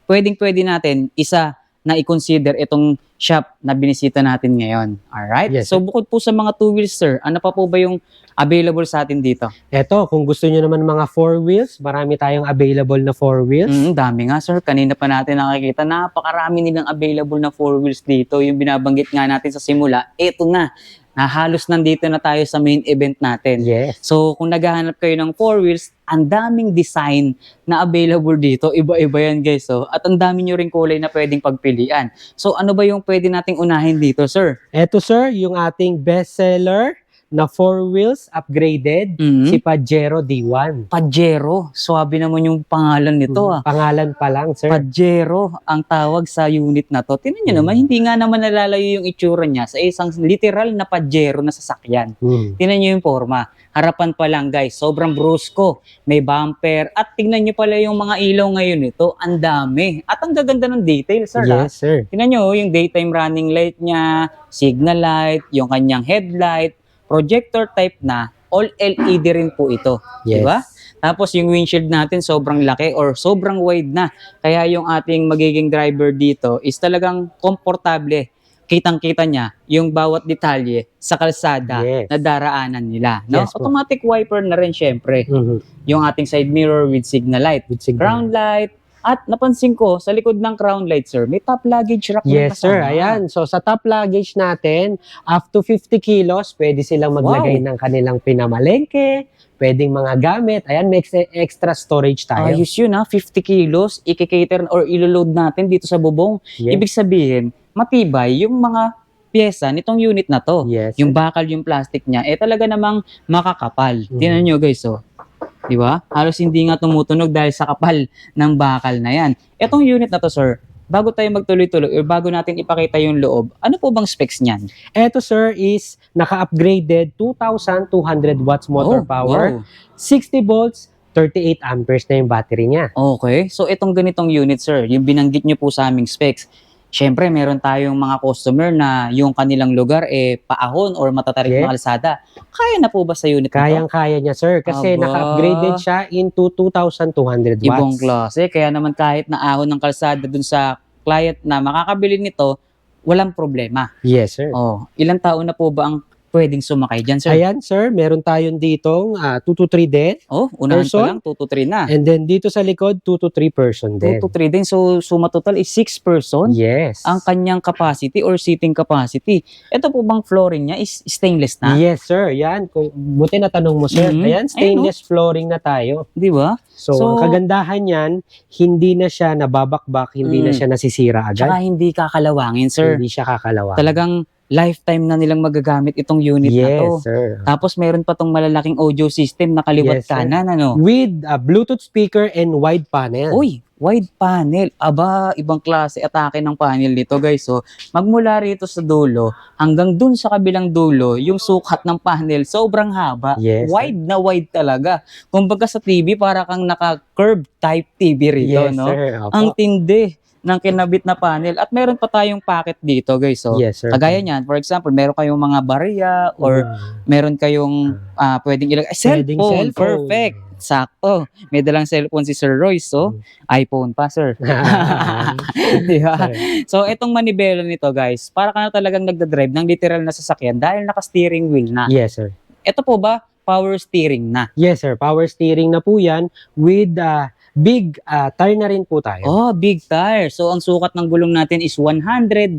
pwedeng-pwede natin isa na i-consider itong shop na binisita natin ngayon. Alright? Yes, So bukod po sa mga two wheels, sir, ano pa po ba yung available sa atin dito? Eto, kung gusto nyo naman mga 4 wheels, marami tayong available na 4 wheels. Dami nga, sir. Kanina pa natin nakikita, napakarami nilang available na four wheels dito. Yung binabanggit nga natin sa simula, eto na. Halos nandito na tayo sa main event natin. Yes. So, kung naghahanap kayo ng four wheels, ang daming design na available dito. Iba-iba yan, guys. So, at ang dami nyo rin kulay na pwedeng pagpilian. So, ano ba yung pwede nating unahin dito, sir? Eto sir, yung ating bestseller na 4 wheels upgraded, si Pajero D1. Pajero. Swabe naman yung pangalan nito, ah. Pangalan pa lang, sir. Pajero ang tawag sa unit na to. Tingnan nyo naman, hindi nga naman nalalayo yung itsura niya sa isang literal na Pajero na sasakyan. Tingnan nyo yung forma. Harapan pa lang, guys. Sobrang brusko. May bumper. At tingnan nyo pala yung mga ilaw ngayon nito. Ang dami. At ang gaganda ng details, sir. Yes, sir. Tingnan nyo yung daytime running light niya, signal light, yung kanyang headlight, projector type na, all LED rin po ito. Yes. Diba? Tapos yung windshield natin sobrang laki or sobrang wide na. Kaya yung ating magiging driver dito is talagang komportable. Kitang-kita niya yung bawat detalye sa kalsada Yes. na daraanan nila. No? Yes po. Automatic wiper na rin syempre. Yung ating side mirror with signal light. With signal. Ground light. At napansin ko, sa likod ng crown light, sir, may top luggage rack na Yes, sir. kasama. Ayan. So, sa top luggage natin, up to 50 kilos, pwede silang maglagay ng kanilang pinamalengke, pwedeng mga gamit. Ayan, may extra storage tayo. Ayos yun, ha? 50 kilos, i-cater or iloload natin dito sa bubong. Yes. Ibig sabihin, matibay yung mga pyesa nitong unit na to. Yes. Yung bakal, yung plastic niya, talaga namang makakapal. Tingnan nyo, guys, oh. Di ba? Halos hindi nga tumutunog dahil sa kapal ng bakal na yan. Etong unit na to, sir, bago tayo magtuloy-tuloy or bago natin ipakita yung loob, ano po bang specs niyan? Ito, sir, is naka-upgraded 2,200 watts motor power, Wow. 60 volts, 38 amperes na yung battery niya. Okay. So, itong ganitong unit, sir, yung binanggit nyo po sa aming specs, syempre, meron tayong mga customer na yung kanilang lugar paahon or matatarik na kalsada. Kaya na po ba sa unit na to? Kayang-kaya niya, sir, kasi Aba. naka-upgraded siya into 2,200 watts. Ibang klase. Kaya naman kahit na ahon ng kalsada dun sa client na makakabili nito, walang problema. Yes, sir. Oh, ilang taon na po ba ang pwedeng sumakay dyan, sir? Ayan, sir, meron tayong ditong 2 to 3 din. Oh, unahan person? pa lang, 2 to 3 na. And then dito sa likod, 2 to 3 person 2 din. to 3 din. So, suma total is 6 person. Yes. Ang kanyang capacity or seating capacity. Ito po bang flooring niya is stainless na? Yes, sir. Yan. Buti na tanong mo, sir. Mhm. Ayan, stainless flooring na tayo. Di ba? So, So, ang kagandahan yan, hindi na siya nababakbak, hindi na siya nasisira agad. Tsaka hindi kakalawangin, sir. Hindi siya kakalawa. Talagang lifetime na nilang magagamit itong unit na to. Yes, sir. Tapos meron pa tong malalaking audio system na kaliwat Yes, sir. kanan, ano? With a Bluetooth speaker and wide panel. Uy, wide panel. Aba, ibang klase atake ng panel nito, guys. So, magmula rito sa dulo hanggang dun sa kabilang dulo, yung sukat ng panel sobrang haba. Yes, sir. Wide na wide talaga. Kumbaga sa TV, para kang naka-curved type TV rito, Yes, no? sir. Opo. Ang tindi ng kinabit na panel. At meron pa tayong packet dito, guys. So, Yes, sir. kagaya niyan, for example, meron kayong mga barya or meron kayong pwedeng ilagay. Pwedeng Cellphone, cellphone. perfect. Sakto. May dalang cellphone si Sir Royce, so iPhone pa, sir. Di ba? So, itong manibela nito, guys, para ka na talagang nagdadrive ng literal na sasakyan dahil naka-steering wheel na. Yes, sir. Ito po ba, power steering na? Yes, sir. Power steering na po yan with big tire na rin po tayo. Oh, big tire. So, ang sukat ng gulong natin is 190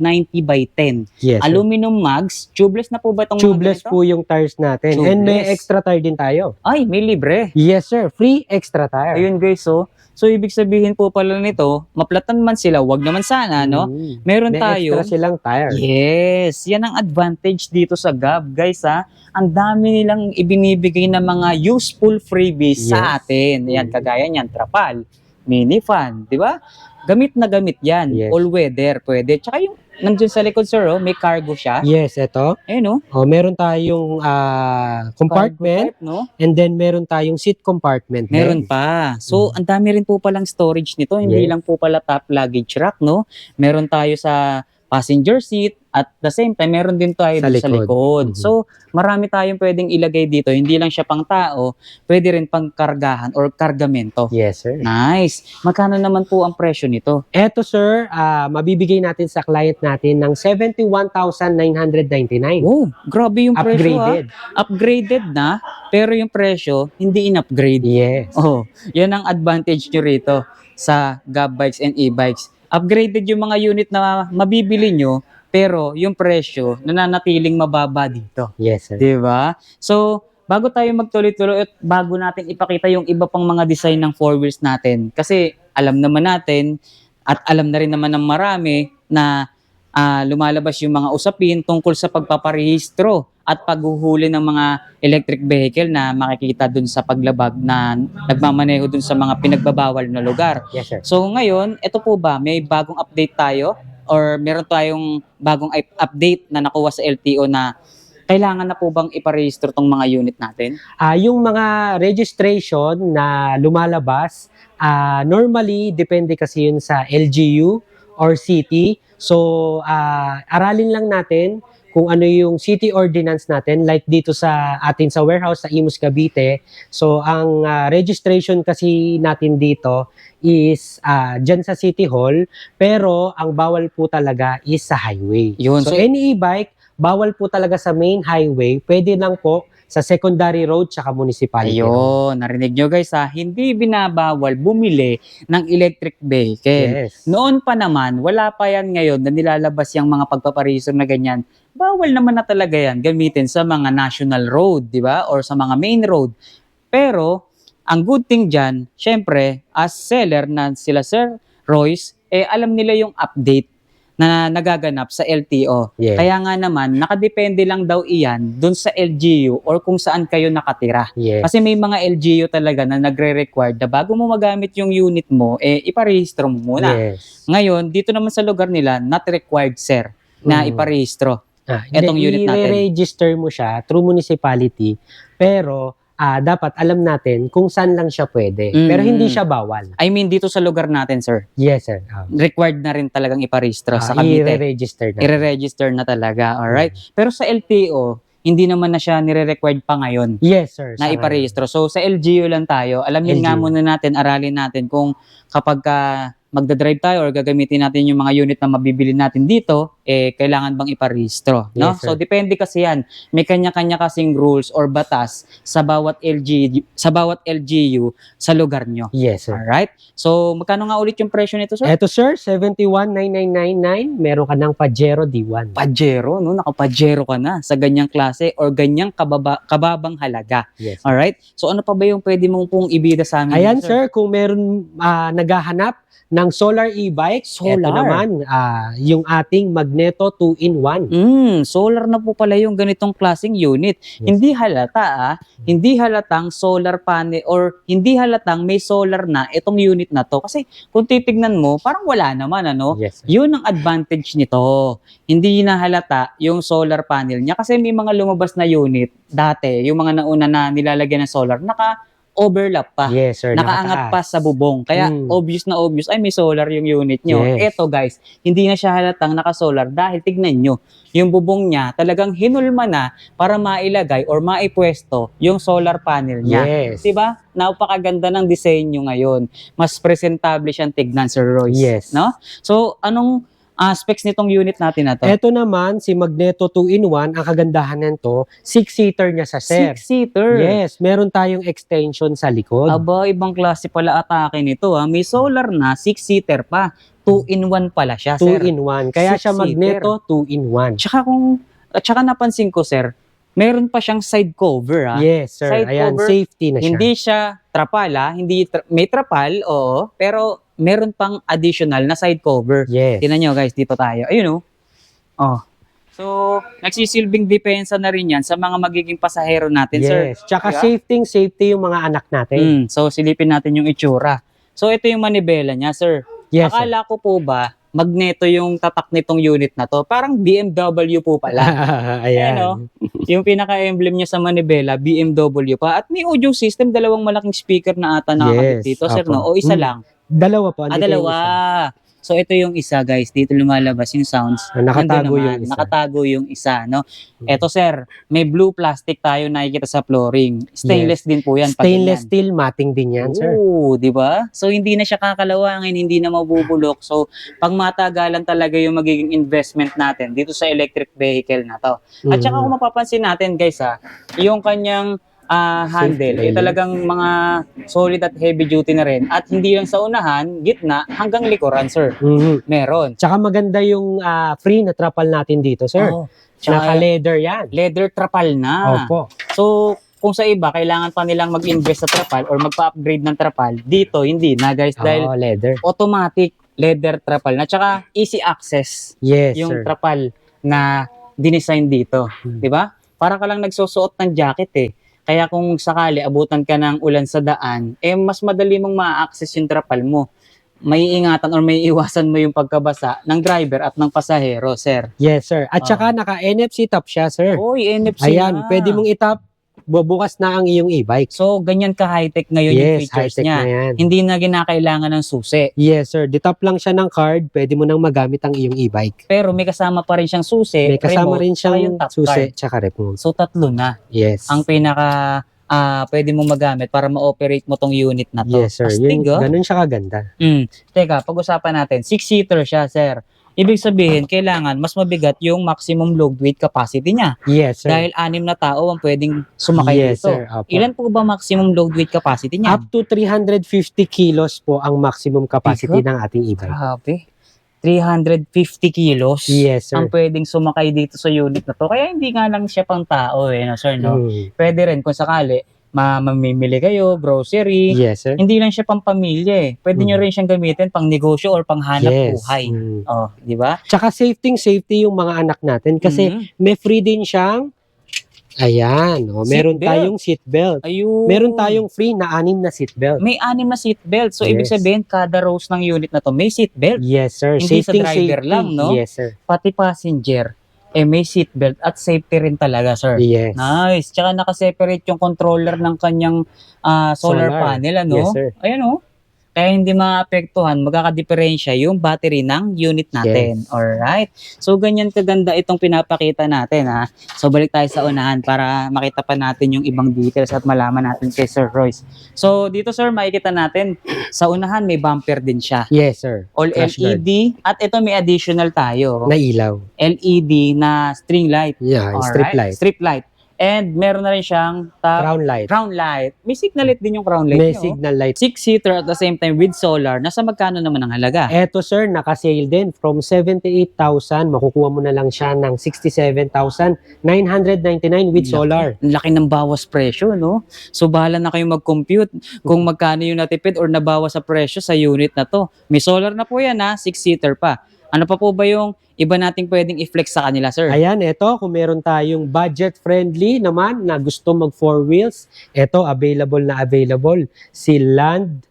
by 10. Yes, sir. Aluminum mugs. Tubeless na po ba itong Tubeless mga ganito? po yung tires natin. And may Tubeless. extra tire din tayo. Ay, may libre. Yes, sir. Free extra tire. Ayun, guys, so ibig sabihin po pala nito, maplatan man sila, wag naman sana, no? Meron May tayo. extra silang tire. Yes, yan ang advantage dito sa Gab, guys, ha. Ang dami nilang ibinibigay na mga useful freebies sa Yes. atin. Yan, kagaya niyan, trapal, mini fan, di ba? Gamit na gamit yan. Yes. All weather, pwede. Tsaka yung nandiyan sa likod, sir, may cargo siya. Yes, eto. Ayun, no? Meron tayong compartment Cargo type, no? and then meron tayong seat compartment. Meron din. pa. So, ang dami rin po palang storage nito. Hindi Yes. lang po pala top luggage rack, no? Meron tayo sa passenger seat At the same time, meron din tayo Sa dun sa likod. likod. Mhm. So, marami tayong pwedeng ilagay dito. Hindi lang siya pang tao, pwede rin pang kargahan or kargamento. Yes, sir. Nice. Magkano naman po ang presyo nito? Eto, sir, mabibigay natin sa client natin ng 71,999. Oh, grabe yung presyo Upgraded. Upgraded na, pero yung presyo, hindi in-upgrade. Yes. Oh, yan ang advantage nyo rito sa Gab Bikes and E-Bikes. Upgraded yung mga unit na mabibili nyo, pero yung presyo nananatiling mababa dito. Yes, sir. 'Di ba? So, bago tayo magtuloy-tuloy at bago natin ipakita yung iba pang mga design ng four wheels natin, kasi alam naman natin at alam na rin naman ng marami na lumalabas yung mga usapin tungkol sa pagpaparehistro at paghuhuli ng mga electric vehicle na makikita dun sa paglabag na nagmamaneho dun sa mga pinagbabawal na lugar. Yes, sir. So ngayon, ito po ba, may bagong update tayo or meron tayong bagong update na nakuha sa LTO na kailangan na po bang iparehistro tong mga unit natin? Yung mga registration na lumalabas, normally, depende kasi yun sa LGU or city. So, aralin lang natin kung ano yung city ordinance natin, like dito sa atin sa warehouse sa Imus Cavite. So, ang registration kasi natin dito is dyan sa City Hall, pero ang bawal po talaga is sa highway. Yun, So, so- any e-bike, bawal po talaga sa main highway, pwede lang po sa secondary road tsaka municipality road. Ayun, narinig nyo guys ha, hindi binabawal bumili ng electric vehicle. Yes. Noon pa naman, wala pa yan ngayon na nilalabas yung mga pagpaparehistro na ganyan. Bawal naman na talaga yan gamitin sa mga national road, di ba? Or sa mga main road. Pero, ang good thing dyan, syempre, as seller na sila Sir Royce, alam nila yung update na nagaganap sa LTO. Yes. Kaya nga naman, nakadepende lang daw iyan dun sa LGU or kung saan kayo nakatira. Yes. Kasi may mga LGU talaga na nagre-require na bago mo magamit yung unit mo, iparehistro mo muna. Yes. Ngayon, dito naman sa lugar nila, not required, sir, na iparehistro. Etong unit natin. I-register mo siya through municipality, pero dapat alam natin kung saan lang siya pwede. Pero hindi siya bawal. I mean, dito sa lugar natin, sir, Yes, sir. required na rin talagang iparehistro sa Cavite. I-register na. I-register na talaga, alright? Pero sa LTO, hindi naman na siya nire-required pa ngayon Yes, sir. na Sa iparehistro. So sa LGU lang tayo. Alamin nga LGU. muna natin, aralin natin kung kapag magdadrive tayo or gagamitin natin yung mga unit na mabibili natin dito, kailangan bang iparehistro, no? Yes, sir. So depende kasi yan. May kanya-kanya kasing rules or batas sa bawat LGU sa lugar nyo. Yes, sir. Alright? So magkano nga ulit yung presyo nito, sir? Eto, sir, 71,9999. Meron ka ng Pajero D1. Pajero, no? Naka-Pajero ka na sa ganyang klase or ganyang kababang halaga. Yes. Alright? So ano pa ba yung pwede mong pong ibida sa amin? Ayan, dito, sir, kung meron naghahanap ng solar e-bike, Solar. eto naman, yung ating Magneto 2-in-1. Solar na po pala yung ganitong klaseng unit. Yes. Hindi halata hindi halatang solar panel or hindi halatang may solar na itong unit na to. Kasi kung titignan mo, parang wala naman, ano? Yes, sir. Yun ang advantage nito. Hindi na halata yung solar panel niya kasi may mga lumabas na unit dati, yung mga nauna na nilalagyan ng solar, naka-overlap pa. Yes, sir. Nakaangat pa nakataas. sa bubong. Kaya obvious na obvious, ay may solar yung unit nyo. Yes. Eto guys, hindi na siya halatang naka-solar dahil tignan nyo, yung bubong niya talagang hinulma na para mailagay or maipwesto yung solar panel niya. Yes. Diba? Napakaganda ng disenyo ngayon. Mas presentable siyang tignan, Sir Royce. Yes. No? So, anong specs nitong unit natin na to? Eto naman, si Magneto 2-in-1, ang kagandahan nito, 6-seater niya sa sir. 6-seater. Yes, meron tayong extension sa likod. Aba, ibang klase pala atake nito ha. May solar na, 6-seater pa. 2-in-1 pala siya, sir. 2-in-1. Kaya siya 6-seater. Magneto 2-in-1. Tsaka napansin ko, sir, meron pa siyang side cover ha. Yes, sir. Side Ayan, cover, safety na siya. Hindi siya trapal ha. May trapal, oo. Pero meron pang additional na side cover. Yes. Tingnan nyo guys, dito tayo. Ayun oh. So, nagsisilbing depensa na rin yan sa mga magiging pasahero natin, sir. Yes. Tsaka Diba? safety yung mga anak natin. So, silipin natin yung itsura. So, ito yung manibela niya, sir. Yes, sir. Akala ko po ba, magneto yung tatak nitong unit na to? Parang BMW po pala. Ayan. Ayan, oh. Yung pinaka-emblem niya sa manibela, BMW pa. At may audio system, dalawang malaking speaker na ata nakakabit Yes, dito, sir, apo. no? O isa lang? Dalawa po. andito yung Dalawa. isa. So ito yung isa guys, dito lumalabas yung sounds. Nakatago Nandun yung naman, isa. nakatago yung isa, no? Ito sir, may blue plastic tayo nakikita sa flooring. Stainless din po yan. pag Stainless ganyan. steel matting din yan, sir. Oo, di ba? So hindi na siya kakalawangin, hindi na mabubulok. So pag matagalan talaga yung magiging investment natin dito sa electric vehicle na to. At saka kung mapapansin natin guys yung kanyang handle, Safety talagang mga solid at heavy duty na rin. At hindi lang sa unahan, gitna, hanggang likuran, sir. Meron. Tsaka maganda yung free na trapal natin dito, sir. Oo. Tsaka Naka-leather yan. leather trapal na. Opo. So, kung sa iba, kailangan pa nilang mag-invest sa trapal or magpa-upgrade ng trapal, dito, hindi na guys. Dahil Leather. automatic leather trapal na. Tsaka easy access Yes, yung sir. trapal na dinesign dito. Di ba? Para ka lang nagsusuot ng jacket Kaya kung sakali abutan ka ng ulan sa daan, mas madali mong ma-access yung trapal mo. May ingatan or may iwasan mo yung pagkabasa ng driver at ng pasahero, sir. Yes, sir. At saka naka-NFC top siya, sir. Oy, NFC Ayan, na. pwede mong itap, bubukas na ang iyong e-bike. So, ganyan ka high-tech ngayon yung Yes, features high-tech niya. na yan. Hindi na ginakailangan ng susi. Yes, sir. Ditap lang siya ng card, pwede mo nang magamit ang iyong e-bike. Pero may kasama pa rin siyang susi, May kasama remote, rin saka yung siyang top susi, card. tsaka remote. So, tatlo na Yes. ang pinaka pwede mong magamit para ma-operate mo tong unit na to. Yes, sir. Astig, Ganun siya kaganda. Teka, pag-usapan natin, 6-seater siya, sir. Ibig sabihin, kailangan mas mabigat yung maximum load weight capacity niya. Yes, sir. Dahil 6 na tao ang pwedeng sumakay Yes, dito. sir. Opo. Ilan po ba maximum load weight capacity niya? Up to 350 kilos po ang maximum capacity ng ating e-bike. Grabe. 350 kilos Yes, sir. ang pwedeng sumakay dito sa unit na to. Kaya hindi nga lang siya pang tao no, sir, no? Pwede rin kung sakali, mamimili kayo, grocery. Yes, sir. Hindi lang siya pang pamilya Pwede nyo rin siyang gamitin pang negosyo or pang hanap buhay. Oh, di ba? Tsaka safety yung mga anak natin kasi may free din siyang meron Seatbelt. tayong seatbelt. Ayun. Meron tayong free na 6 na seatbelt. May 6 na seatbelt. So, ibig Yes. sabihin, kada rows ng unit na to, may seatbelt. Yes, sir. Hindi sa Safety, driver lang, no? Yes, sir. Pati passenger, may seatbelt at safety rin talaga, sir. Yes. Nice. Tsaka nakaseparate yung controller ng kanyang solar panel, Yes, sir. Ayan, Kaya hindi maapektuhan, magkakadiferensya yung battery ng unit natin. Yes. Alright. So, ganyan kaganda itong pinapakita natin, So, balik tayo sa unahan para makita pa natin yung ibang details at malaman natin kay Sir Royce. So, dito, sir, makikita natin, sa unahan may bumper din siya. Yes, sir. All Crash guard. LED. At ito may additional tayo. Na ilaw. LED na string light. Yeah, strip light. Strip light. And meron na rin siyang Crown light. crown light. May signal light din yung crown light May niyo. signal light. 6-seater at the same time with solar. Nasa magkano naman ang halaga? Eto, sir, naka-sale din. From 78,000, makukuha mo na lang siya ng 67,999 with solar. Ang laki ng bawas presyo, no? So, bahala na kayong mag-compute kung magkano yung natipid or nabawas sa presyo sa unit na to. May solar na po yan, 6-seater pa. Ano pa po ba yung iba nating pwedeng i-flex sa kanila, sir? Ayan, eto, kung meron tayong budget-friendly naman na gusto mag 4 wheels, eto, available na available. Si Land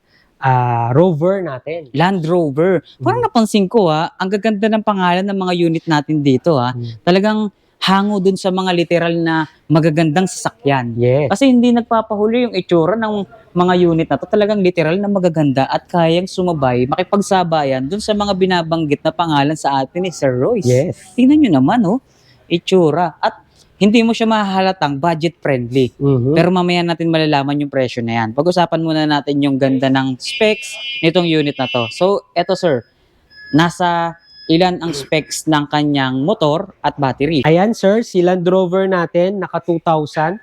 Rover natin. Land Rover. Parang napansin ko ang gaganda ng pangalan ng mga unit natin dito Talagang hango dun sa mga literal na magagandang sasakyan. Yes. Kasi hindi nagpapahuli yung itsura ng mga unit na to. Talagang literal na magaganda at kayang sumabay, makipagsabayan dun sa mga binabanggit na pangalan sa atin ni Sir Royce. Yes. Tingnan nyo naman, itsura. At hindi mo siya mahahalatang budget-friendly. Pero mamaya natin malalaman yung presyo na yan. Pag-usapan muna natin yung ganda ng specs nitong unit na to. So, eto sir, nasa ilan ang specs ng kanyang motor at battery? Ayan, sir, si Land Rover natin, naka 2,200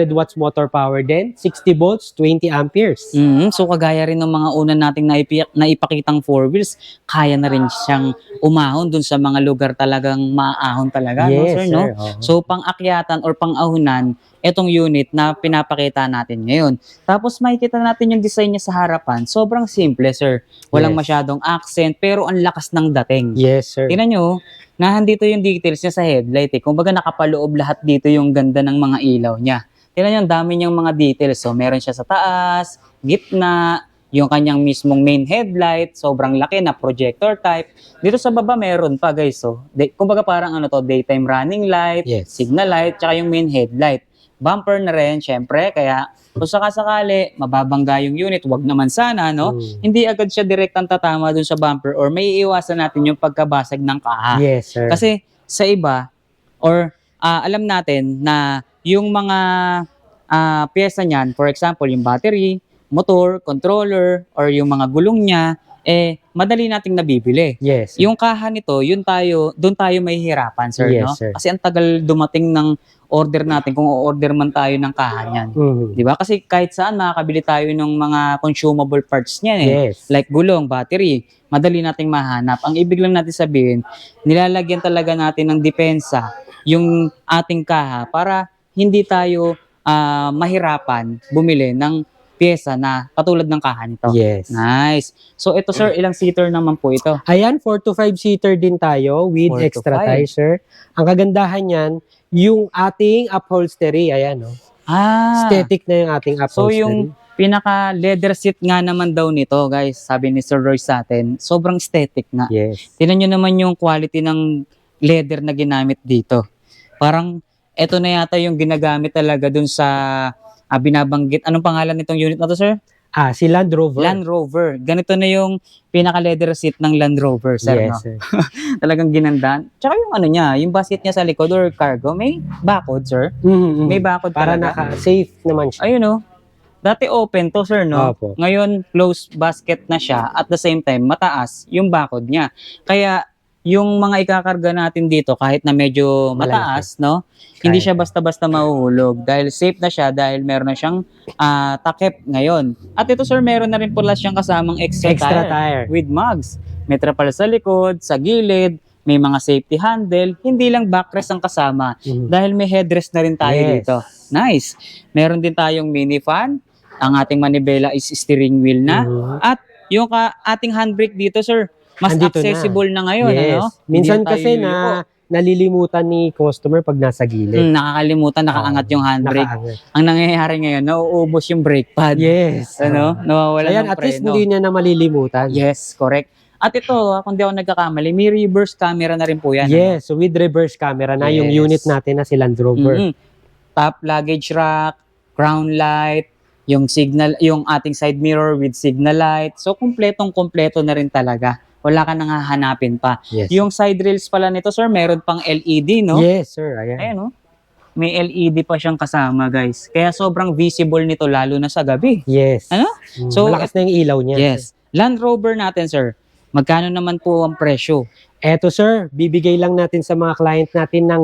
watts motor power din, 60 volts, 20 amperes. So kagaya rin ng mga una nating naipakitang 4 wheels, kaya na rin siyang umahon dun sa mga lugar talagang maahon talaga, no, Yes, sir, no? sir. Oo. So pang-akyatan or pang-ahunan, etong unit na pinapakita natin ngayon. Tapos makikita natin yung design niya sa harapan. Sobrang simple, sir. Walang Yes. masyadong accent, pero ang lakas ng dating. Yes, sir. Tingnan nyo, nahandito yung details niya sa headlight. Kumbaga nakapaloob lahat dito yung ganda ng mga ilaw niya. Tingnan nyo, ang dami niyang mga details. So meron siya sa taas, gitna, yung kanyang mismong main headlight, sobrang laki na projector type. Dito sa baba meron pa guys. So, kumbaga parang daytime running light, Yes. signal light, tsaka yung main headlight. bumper na rin, syempre. Kaya kung sakasakali, mababangga yung unit, wag naman sana, no? Hindi agad siya direktang tatama dun sa bumper or may iiwasan natin yung pagkabasag ng kaha. Yes, sir. Kasi sa iba, or alam natin na yung mga pyesa niyan, for example, yung battery, motor, controller, or yung mga gulong niya, madali nating nabibili. Yes. Yung kaha nito, doon tayo mahihirapan, sir, Yes, no? sir. Kasi ang tagal dumating ng order natin kung o-order man tayo ng kaha niyan. Mhm. 'Di ba? Kasi kahit saan makakabili tayo ng mga consumable parts niyan Yes. Like gulong, battery, madali nating mahanap. Ang ibig lang natin sabihin, nilalagyan talaga natin ng depensa yung ating kaha para hindi tayo mahirapan bumili ng pyesa na katulad ng kaha nito. Yes. Nice. So ito sir, ilang seater naman po ito? Ayan, 4 to 5 seater din tayo with 4 to extra 5. tires, sir. Ang kagandahan niyan, yung ating upholstery, ayan, no? Aesthetic na yung ating So upholstery. yung pinaka leather seat nga naman daw nito, guys, sabi ni Sir Roy sa atin, sobrang aesthetic nga. Yes. Tingnan nyo naman yung quality ng leather na ginamit dito. Parang eto na yata yung ginagamit talaga dun sa binabanggit. Anong pangalan nitong unit na to, sir? Si Land Rover. Land Rover. Ganito na yung pinaka-leather seat ng Land Rover, sir, Yes, no? sir. Talagang ginandaan. Tsaka yung ano niya, yung basket niya sa likod or cargo, may bakod, sir. Mhm. May bakod Para talaga. naka-safe naman siya. Ayun, no? Dati open to, sir, no? Opo. Ngayon, closed basket na siya. At the same time, mataas yung bakod niya. Kaya, yung mga ikakarga natin dito, kahit na medyo mataas, no? Hindi siya basta-basta mahuhulog. Dahil safe na siya, dahil meron na siyang takip ngayon. At ito, sir, meron na rin pala siyang kasamang extra tire with mugs. May trapal sa likod, sa gilid, may mga safety handle, hindi lang backrest ang kasama. Mhm. Dahil may headrest na rin tayo Yes. dito. Nice. Meron din tayong mini fan. Ang ating manibela is steering wheel na. Mhm. At yung ating handbrake dito, sir, mas Andito na. accessible na ngayon. Yes. Ano? Minsan Hindi na tayo kasi nalilimutan ni customer pag nasa gilid. nakakalimutan, nakaangat yung handbrake. Nakaangat. Ang nangyayari ngayon, nauubos yung brake pad. Yes. Ano? Nawawala Ayan, ng at least preno. hindi niya na malilimutan. Yes, correct. At ito, kung di ako nagkakamali, may reverse camera na rin po yan. Yes, so with reverse camera na yung Yes. unit natin na si Land Rover. Mhm. Top luggage rack, crown light, yung signal, yung ating side mirror with signal light. So, kumpletong-kumpleto na rin talaga. Wala ka nang hahanapin pa. Yes. Yung side rails pala nito, sir, meron pang LED, no? Yes, sir. Ayan. Ayan, no? May LED pa siyang kasama, guys. Kaya sobrang visible nito, lalo na sa gabi. Yes. Ano? So, malakas na yung ilaw niya. Yes. Land Rover natin, sir. Magkano naman po ang presyo? Eto, sir, bibigay lang natin sa mga client natin ng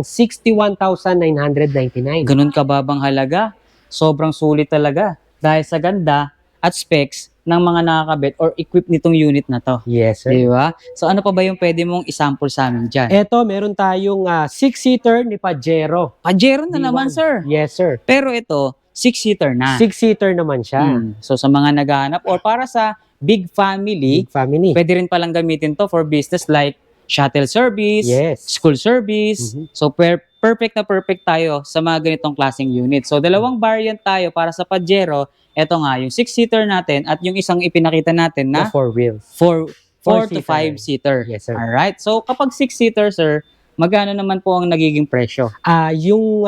61,999. Ganun kababang halaga. Sobrang sulit talaga. Dahil sa ganda at specs ng mga nakakabit or equip nitong unit na to. Yes, sir. Di ba? So ano pa ba yung pwede mong isample sa amin dyan? Eto, meron tayong 6-seater ni Pajero. Pajero na D1. naman, sir. Yes, sir. Pero ito, 6-seater na. 6-seater naman siya. So sa mga naghahanap or para sa big family, Big family. pwede rin palang gamitin to for business like shuttle service, Yes. school service. Mhm. So perfect na perfect tayo sa mga ganitong klaseng unit. So dalawang variant tayo para sa Pajero. Ito nga, yung 6-seater natin at yung isang ipinakita natin Na na 4 wheels. 4 to Four-seater. 5-seater. Yes, sir. Alright. So kapag 6-seater, sir, magkano naman po ang nagiging presyo? Yung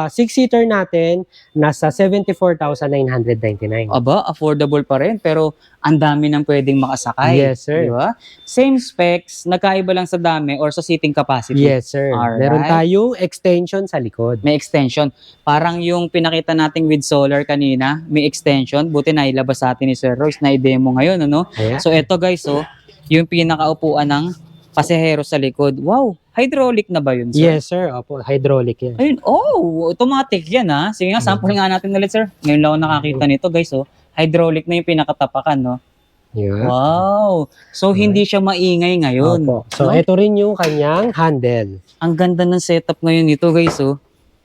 6-seater natin, nasa 74,999. Aba, affordable pa rin pero ang dami nang pwedeng makasakay. Yes, sir. Di ba? Same specs, nagkaiba lang sa dami or sa seating capacity. Yes, sir. Alright. Meron tayong extension sa likod. May extension. Parang yung pinakita nating with solar kanina, may extension. Buti na ilabas sa atin ni Sir Royce na i-demo ngayon, ano? Ayan. So eto guys, yung pinakaupuan ng pasahero sa likod. Wow, hydraulic na ba yun, sir? Yes, sir. Opo, hydraulic yan. Ayun, automatic yan ha. Sige nga, sample nga natin ulit, sir. Ngayon lang ako nakakita nito, guys, Hydraulic na yung pinakatapakan, no? Yeah. Wow! So, hindi siya maingay ngayon. Opo. So, no? ito rin yung kanyang handle. Ang ganda ng setup ngayon nito, guys,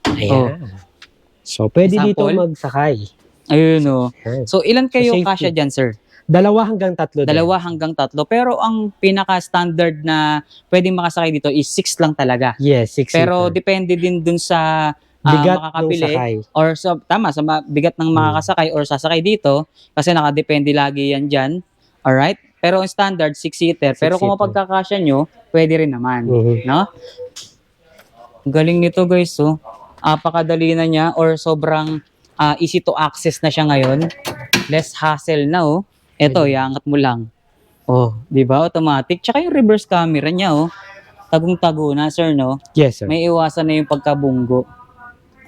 Ayan. So, pwede dito Example? magsakay. Ayun, Ayan. So, ilan kayo safety. kasya dyan, sir? 2 hanggang 3. 2 hanggang 3. Pero ang pinaka-standard na pwedeng makasakay dito is 6 lang talaga. Yes, 6-seater. Pero depende din dun sa bigat ng makakapili sakay. or sa bigat ng makakasakay or sasakay dito kasi nakadepende lagi yan dyan. Alright? Pero ang standard, 6-seater. Pero kung 6-seater. mapagkakasya nyo, pwede rin naman. Mhm. No? Ang galing nito, guys, Apakadali na niya or sobrang easy to access na siya ngayon. Less hassle na oh. Ito, iangat mo lang. Oh, 'di ba? Automatic. Tsaka yung reverse camera niya oh. Tagong-tago na, sir, no? Yes, sir. May iwasan na yung pagkabunggo.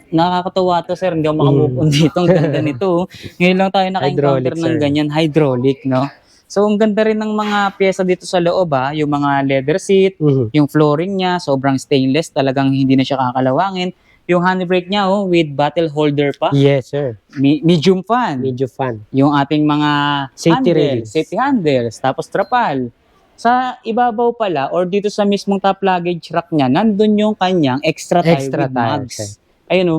Nakakatuwa to, sir. Hindi ako makamove on dito. Ang ganda nito. Oh. Ngayon lang tayo naka-encounter Hydraulic, ng sir. ganyan. Hydraulic, no? So, ang ganda rin ng mga pyesa dito sa loob, ha? Yung mga leather seat, Mhm. yung flooring niya, sobrang stainless. Talagang hindi na siya kakalawangin. Yung handbrake niya, oh, with bottle holder pa. Yes, sir. Medium fan. Medyo fun. Yung ating mga Safety handles, rails. safety handles, tapos trapal. Sa ibabaw pala, or dito sa mismong top luggage rack niya, nandun yung kanyang extra tire Extra with tire, mugs. sir. Ayun o.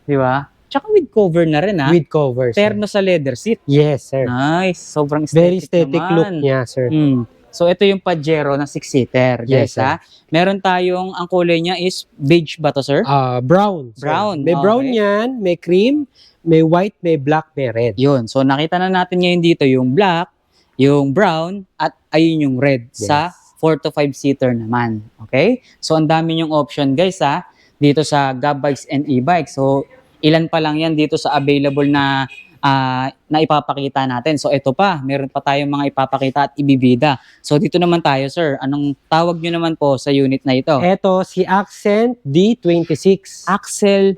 Di ba? Tsaka with cover na rin ha. With covers, sir. Terno sa leather seat. Yes, sir. Nice. Sobrang aesthetic Very aesthetic naman. look niya, sir. So ito yung Pajero na 6-seater. Yes, Guys ha. Meron tayong, ang kulay niya is beige ba to, sir? Brown. sir. Brown, May brown okay. yan, may cream, may white, may black, may red. Yun. So nakita na natin ngayon dito yung black, yung brown, at ayun yung red sa 4 to 5-seater naman. Okay? So ang dami yung option guys ha, dito sa Gab Bikes and E-Bikes. So ilan pa lang yan dito sa available na na ipapakita natin. So ito pa, meron pa tayong mga ipapakita at ibibida. So dito naman tayo sir, anong tawag nyo naman po sa unit na ito? Ito si Accent D26. Axle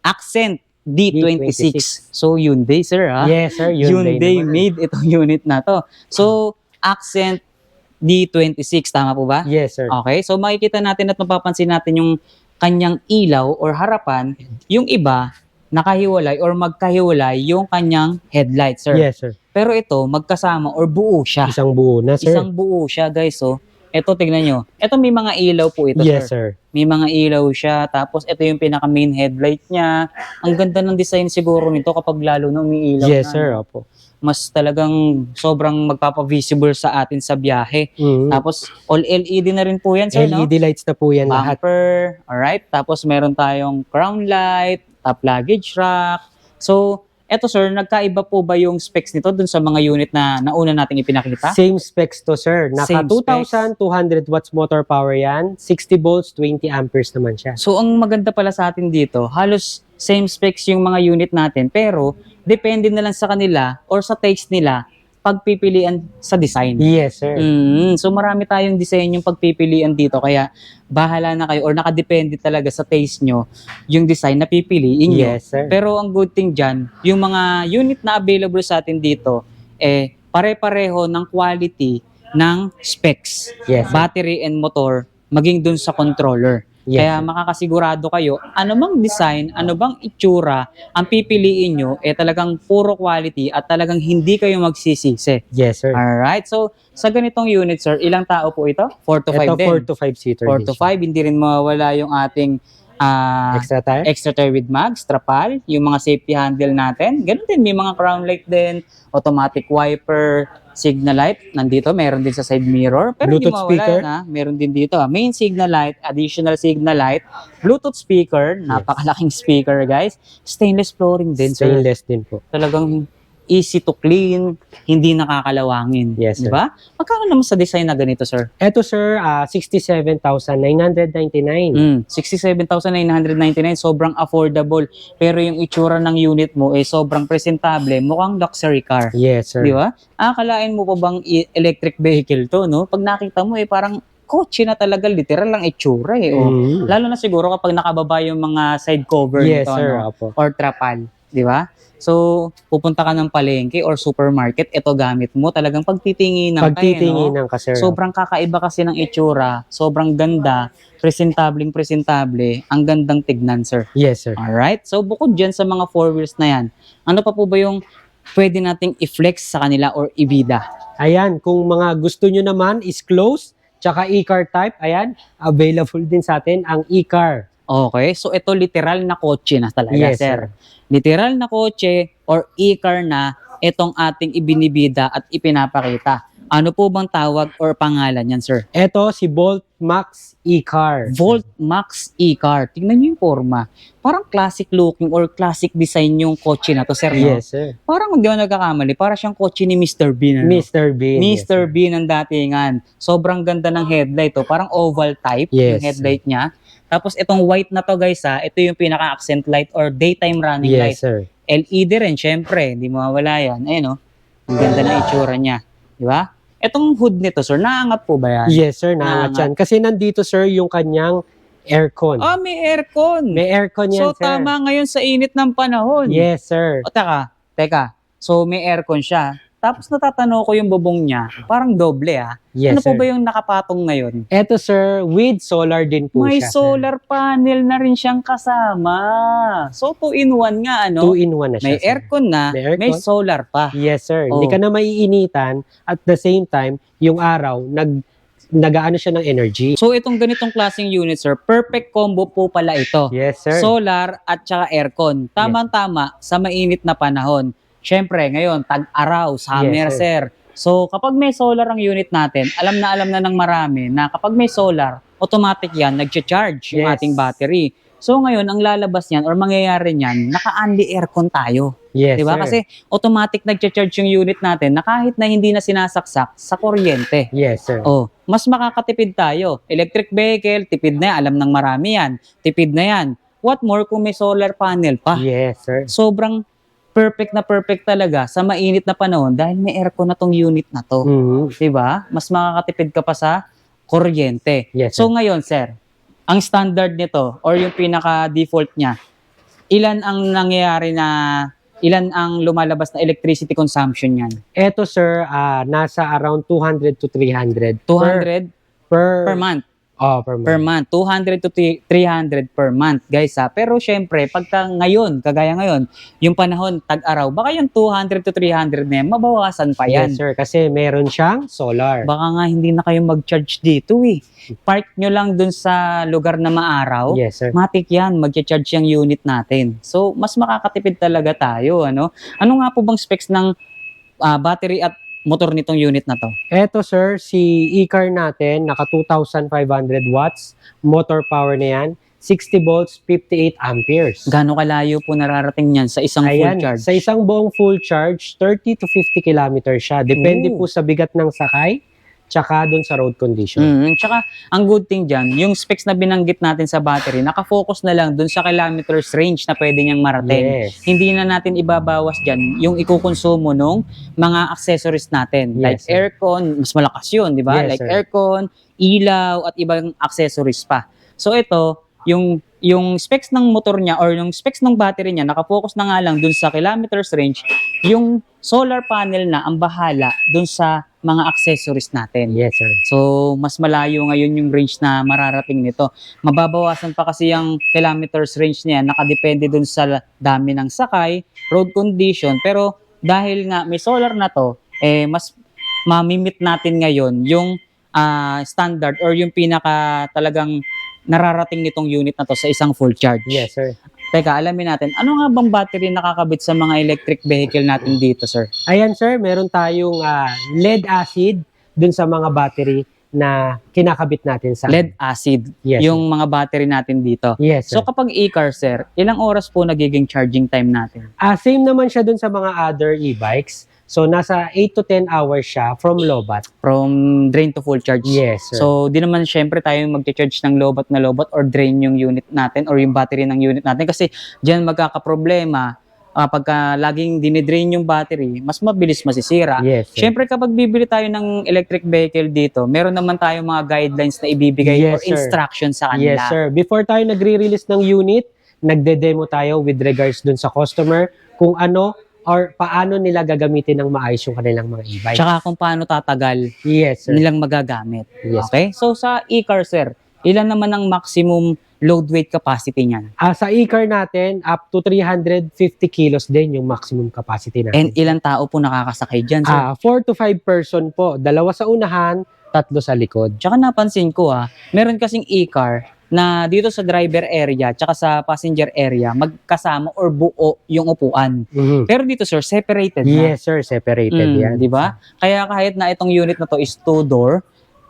Accent D26. So Hyundai sir ha? Yes, sir. Hyundai naman. made itong unit na to. So Accent D26, tama po ba? Yes, sir. Okay, so makikita natin at mapapansin natin yung kanyang ilaw or harapan, yung iba nakahiwalay or magkahiwalay yung kanyang headlight, sir. Yes, sir. Pero ito, magkasama or buo siya. Isang buo na, sir. Isang buo siya, guys. So, ito, tignan nyo. Ito, may mga ilaw po ito, Yes, sir. sir. May mga ilaw siya. Tapos, ito yung pinaka-main headlight niya. Ang ganda ng design siguro nito kapag lalo na umiilaw Yes, na. sir. no? Opo. Mas talagang sobrang magpapa-visible sa atin sa biyahe. Mhm. Tapos, all LED na rin po yan, sir, no? LED lights na po yan lahat. Bumper, alright. Tapos meron tayong crown light, top luggage rack. So, eto sir, nagkaiba po ba yung specs nito dun sa mga unit na nauna nating ipinakita? Same specs to, sir. Naka Same specs. 2,200 watts motor power yan. 60 volts, 20 amperes naman siya. So, ang maganda pala sa atin dito, halos same specs yung mga unit natin, pero depende na lang sa kanila or sa taste nila pagpipilian sa design. Yes, sir. So marami tayong design yung pagpipilian dito kaya bahala na kayo or nakadepende talaga sa taste nyo yung design na pipiliin nyo. Yes, sir. Pero ang good thing dyan, yung mga unit na available sa atin dito, pare-pareho ng quality ng specs, Yes, sir. battery and motor, maging dun sa controller. Yes, Kaya sir. makakasigurado kayo, ano bang design, ano bang itsura, ang pipiliin nyo, talagang puro quality at talagang hindi kayo magsisisi. Yes, sir. Alright, so sa ganitong unit sir, ilang tao po ito? 4 to 5 Ito, din. 4 to 5 seater. 4 to 5, hindi rin mawawala yung ating Extra tire? extra tire with mags, trapal, yung mga safety handle natin. Ganun din, may mga crown light din, automatic wiper, signal light. Nandito, meron din sa side mirror. Pero hindi Bluetooth mawawala speaker? na. Meron din dito. Main signal light, additional signal light, Bluetooth speaker, napakalaking speaker guys. Stainless flooring din sir. Stainless din po. Talagang easy to clean, hindi nakakalawangin. Yes, sir. Diba? Magkano naman sa design na ganito sir? Ito, sir, 67,999. 67,999, sobrang affordable. Pero yung itsura ng unit mo sobrang presentable, mukhang luxury car. Yes, sir. Di ba? Akalain mo pa bang electric vehicle to, no? Pag nakita mo parang kotse na talaga, literal lang itsura oh. Mhm. Lalo na siguro kapag nakababa yung mga side cover Yes, nito, sir. no? Opo. Or trapal, di ba? So, pupunta ka ng palengke or supermarket, ito gamit mo, talagang pagtitinginan ka, no? Pagtitinginan ka, sir. Sobrang kakaiba kasi ng itsura, sobrang ganda, presentable, ang gandang tignan, sir. Yes, sir. Alright? So, bukod dyan sa mga 4 wheels na yan, ano pa po ba yung pwede nating i-flex sa kanila or ibida? Ayan, kung mga gusto nyo naman is close, tsaka e-car type, ayan, available din sa atin ang e-car. Okay, so ito literal na kotse na talaga, Yes, sir. Literal na kotse or e-car na itong ating ibinibida at ipinapakita. Ano po bang tawag or pangalan yan, sir? Ito si Volt Max e-car. Volt Max e-car. Tingnan niyo yung forma. Parang classic looking or classic design yung kotse na to, sir. No? Yes, sir. Parang hindi ako nagkakamali. Para siyang kotse ni Mr. Bean. Ano? Mr. Bean. Mr. Yes, Bean ang datingan. Sobrang ganda ng headlight. Oh. Parang oval type yung Yes. headlight niya. Tapos itong white na to guys ito yung pinaka-accent light or daytime running light. Yes, sir. LED rin, syempre, hindi mawawala yan. Ayun, ang ganda ng itsura niya. Di ba? Itong hood nito, sir, naangat po ba yan? Yes, sir. Naangat yan. Kasi nandito, sir, yung kanyang aircon. May aircon. May aircon yan, So, sir. tama ngayon sa init ng panahon. Yes, sir. O, teka. So, may aircon siya. Tapos natatanaw ko yung bubong niya. Parang doble, Yes, ano po sir. ba yung nakapatong ngayon? Eto, sir, with solar din po May siya, solar panel na rin siyang kasama. So, 2-in-1 nga, sir. ano? 2-in-1 na siya, May sir. aircon na, May aircon. may solar pa. Yes, sir. Oh. Hindi ka na maiinitan. At the same time, yung araw, nag-aano siya ng energy. So, itong ganitong klaseng unit, sir, perfect combo po pala ito. Yes, sir. Solar at saka aircon. Tamang-tama sa mainit na panahon. Siyempre, ngayon, tag-araw, summer, Yes, sir. So, kapag may solar ang unit natin, alam na ng marami na kapag may solar, automatic yan, nag-charge yung Yes. ating battery. So, ngayon, ang lalabas niyan or mangyayari niyan, naka-only aircon tayo. Yes, Diba? sir. Kasi automatic nag-charge yung unit natin na kahit na hindi na sinasaksak sa kuryente. Yes, sir. Oh, mas makakatipid tayo. Electric vehicle, tipid na yan. Alam ng marami yan. Tipid na yan. What more kung may solar panel pa? Yes, sir. Sobrang perfect talaga sa mainit na panahon dahil may aircon na tong unit na to. Mhm. Diba? Mas makakatipid ka pa sa kuryente. Yes, So sir. ngayon, sir, ang standard nito or yung pinaka-default niya, ilan ang lumalabas na electricity consumption niyan? Eto, sir, nasa around 200 to 300 200 per per month. Oh, per Per month. month. 200 to 300 per month, guys Pero syempre, pagka ngayon, kagaya ngayon, yung panahon, tag-araw, baka yung 200 to 300 na yan, mabawasan pa yan. Yes, sir. Kasi meron siyang solar. Baka nga hindi na kayo mag-charge dito Park nyo lang dun sa lugar na maaraw. Yes, sir. Matik yan, mag-charge yung unit natin. So, mas makakatipid talaga tayo. Ano nga po bang specs ng battery at motor nitong unit na to? Eto, sir, si e-car natin, naka 2,500 watts. Motor power na yan. 60 volts, 58 amperes. Gaano kalayo po nararating yan sa isang full Ayan, charge? sa isang buong full charge, 30 to 50 kilometers siya. Depende Ooh. po sa bigat ng sakay, tsaka dun sa road condition. Tsaka, ang good thing dyan, yung specs na binanggit natin sa battery, nakafocus na lang dun sa kilometers range na pwede niyang marating. Yes. Hindi na natin ibabawas dyan yung ikukonsumo nung mga accessories natin. Yes, Like sir. aircon, mas malakas yun, di ba? Yes, Like sir. aircon, ilaw, at ibang accessories pa. So ito, yung specs ng motor niya or yung specs ng battery niya, nakafocus na nga lang dun sa kilometers range, yung solar panel na ang bahala dun sa mga accessories natin. Yes, sir. So, mas malayo ngayon yung range na mararating nito. Mababawasan pa kasi yung kilometers range niya, nakadepende dun sa dami ng sakay, road condition, pero dahil nga may solar na to, mas mamimit natin ngayon yung standard or yung pinaka talagang nararating nitong unit na to sa isang full charge. Yes, sir. Teka, alamin natin, ano nga bang battery nakakabit sa mga electric vehicle natin dito, sir? Ayan, sir, meron tayong lead acid dun sa mga battery na kinakabit natin sa Lead acid, Yes, yung mga battery natin dito. Yes, sir. So kapag e-car, sir, ilang oras po nagiging charging time natin? Same naman siya dun sa mga other e-bikes. So, nasa 8 to 10 hours siya from lobat. From drain to full charge? Yes, sir. So, di naman syempre tayo mag-charge ng lobat na lobat or drain yung unit natin or yung battery ng unit natin kasi diyan magkakaproblema pagka laging dinidrain yung battery, mas mabilis masisira. Yes, sir. Syempre kapag bibili tayo ng electric vehicle dito, meron naman tayong mga guidelines na ibibigay or Yes, sir. instructions sa kanila. Yes, sir. Before tayo nagre-release ng unit, nagde-demo tayo with regards dun sa customer kung ano or paano nila gagamitin ng maayos yung kanilang mga e-bike. Tsaka kung paano tatagal Yes, sir. nilang magagamit. Yes. Okay? So sa e-car, sir, ilan naman ang maximum load weight capacity niyan? Sa e-car natin, up to 350 kilos din yung maximum capacity And natin. ilang tao po nakakasakay dyan, sir? 4 to 5 person po. 2 sa unahan, 3 sa likod. Tsaka napansin ko meron kasing e-car na dito sa driver area tsaka sa passenger area magkasama or buo yung upuan. Mhm. Pero dito, sir, separated na. Yes, sir. Separated yan. Di ba? Kaya kahit na itong unit na to is two-door,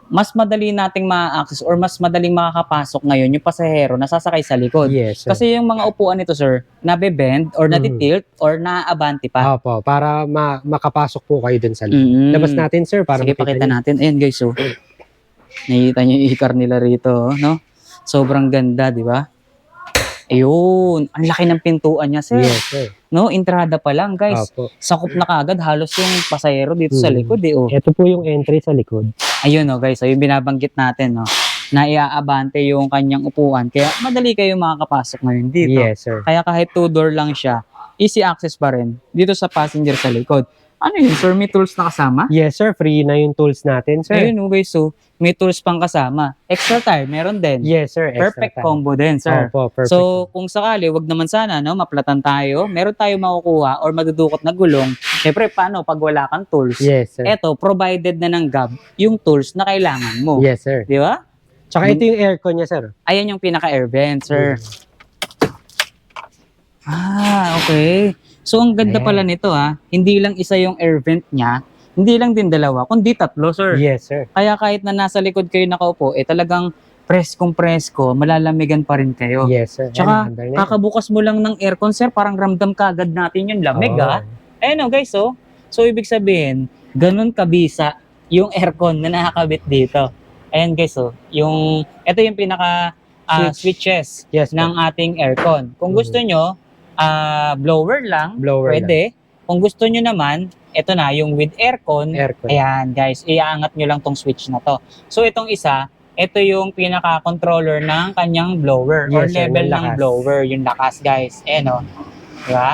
mas madali nating ma-access or mas madaling makakapasok ngayon yung pasahero na sasakay sa likod. Yes, sir. Kasi yung mga upuan nito, sir, nabe-bend or natitilt or naaabanti pa. Opo, para makapasok po kayo dun sa loob. Mm. Labas natin, sir, para Sige, makita pakita niyo. natin. Ayan, guys, Nakikita niyo yung e-car nila rito, no? Sobrang ganda, di ba? Ayun, ang laki ng pintuan niya, sir. Yes, sir. No, entrada pa lang, guys. Opo. Sakop na kagad halos yung pasahero dito sa likod, eh. Oh. Ito po yung entry sa likod. Ayun, oh, guys. So, yung binabanggit natin, no, na iaabante yung kanyang upuan. Kaya madali kayo makakapasok ngayon dito. Yes, sir. Kaya kahit two-door lang siya, easy access pa rin dito sa passenger sa likod. Ano yun, sir? May tools na kasama? Yes, sir. Free na yung tools natin, sir. Ayun, okay. So, may tools pang kasama. Extra tire, meron din. Yes, sir. Extra Perfect time. combo din, sir. Opo, perfect. So, kung sakali, wag naman sana, no, maplatan tayo, meron tayo makukuha or madudukot na gulong. Siyempre, paano pag wala kang tools? Yes, sir. Eto, provided na ng Gab yung tools na kailangan mo. Yes, sir. Di ba? Tsaka ito yung aircon niya, sir. Ayan yung pinaka-air vent, sir. Ah, okay. So, ang ganda Ayan. pala nito, ha. Hindi lang isa yung air vent niya, hindi lang din dalawa, kundi tatlo, sir. Yes, sir. Kaya kahit na nasa likod kayo nakaupo, talagang preskong-presko, malalamigan pa rin kayo. Yes, sir. Tsaka, Ayan, under na yan. kakabukas mo lang ng aircon, sir, parang ramdam ka agad natin yung lamig, Oo. ha. Ayan o, guys, oh. So, ibig sabihin, ganun kabisa yung aircon na nakakabit dito. Ayan, guys, oh. Ito yung pinaka switches Yes, ng po. ating aircon. Kung gusto nyo, blower lang, Blower pwede. Kung gusto nyo naman, ito na, yung with aircon. Aircon. Ayan, guys, iaangat nyo lang tong switch na to. So, itong isa, ito yung pinaka-controller ng kanyang blower or Yes, sir, level yung ng lakas. blower, yung lakas, guys. Ayan, o. Diba?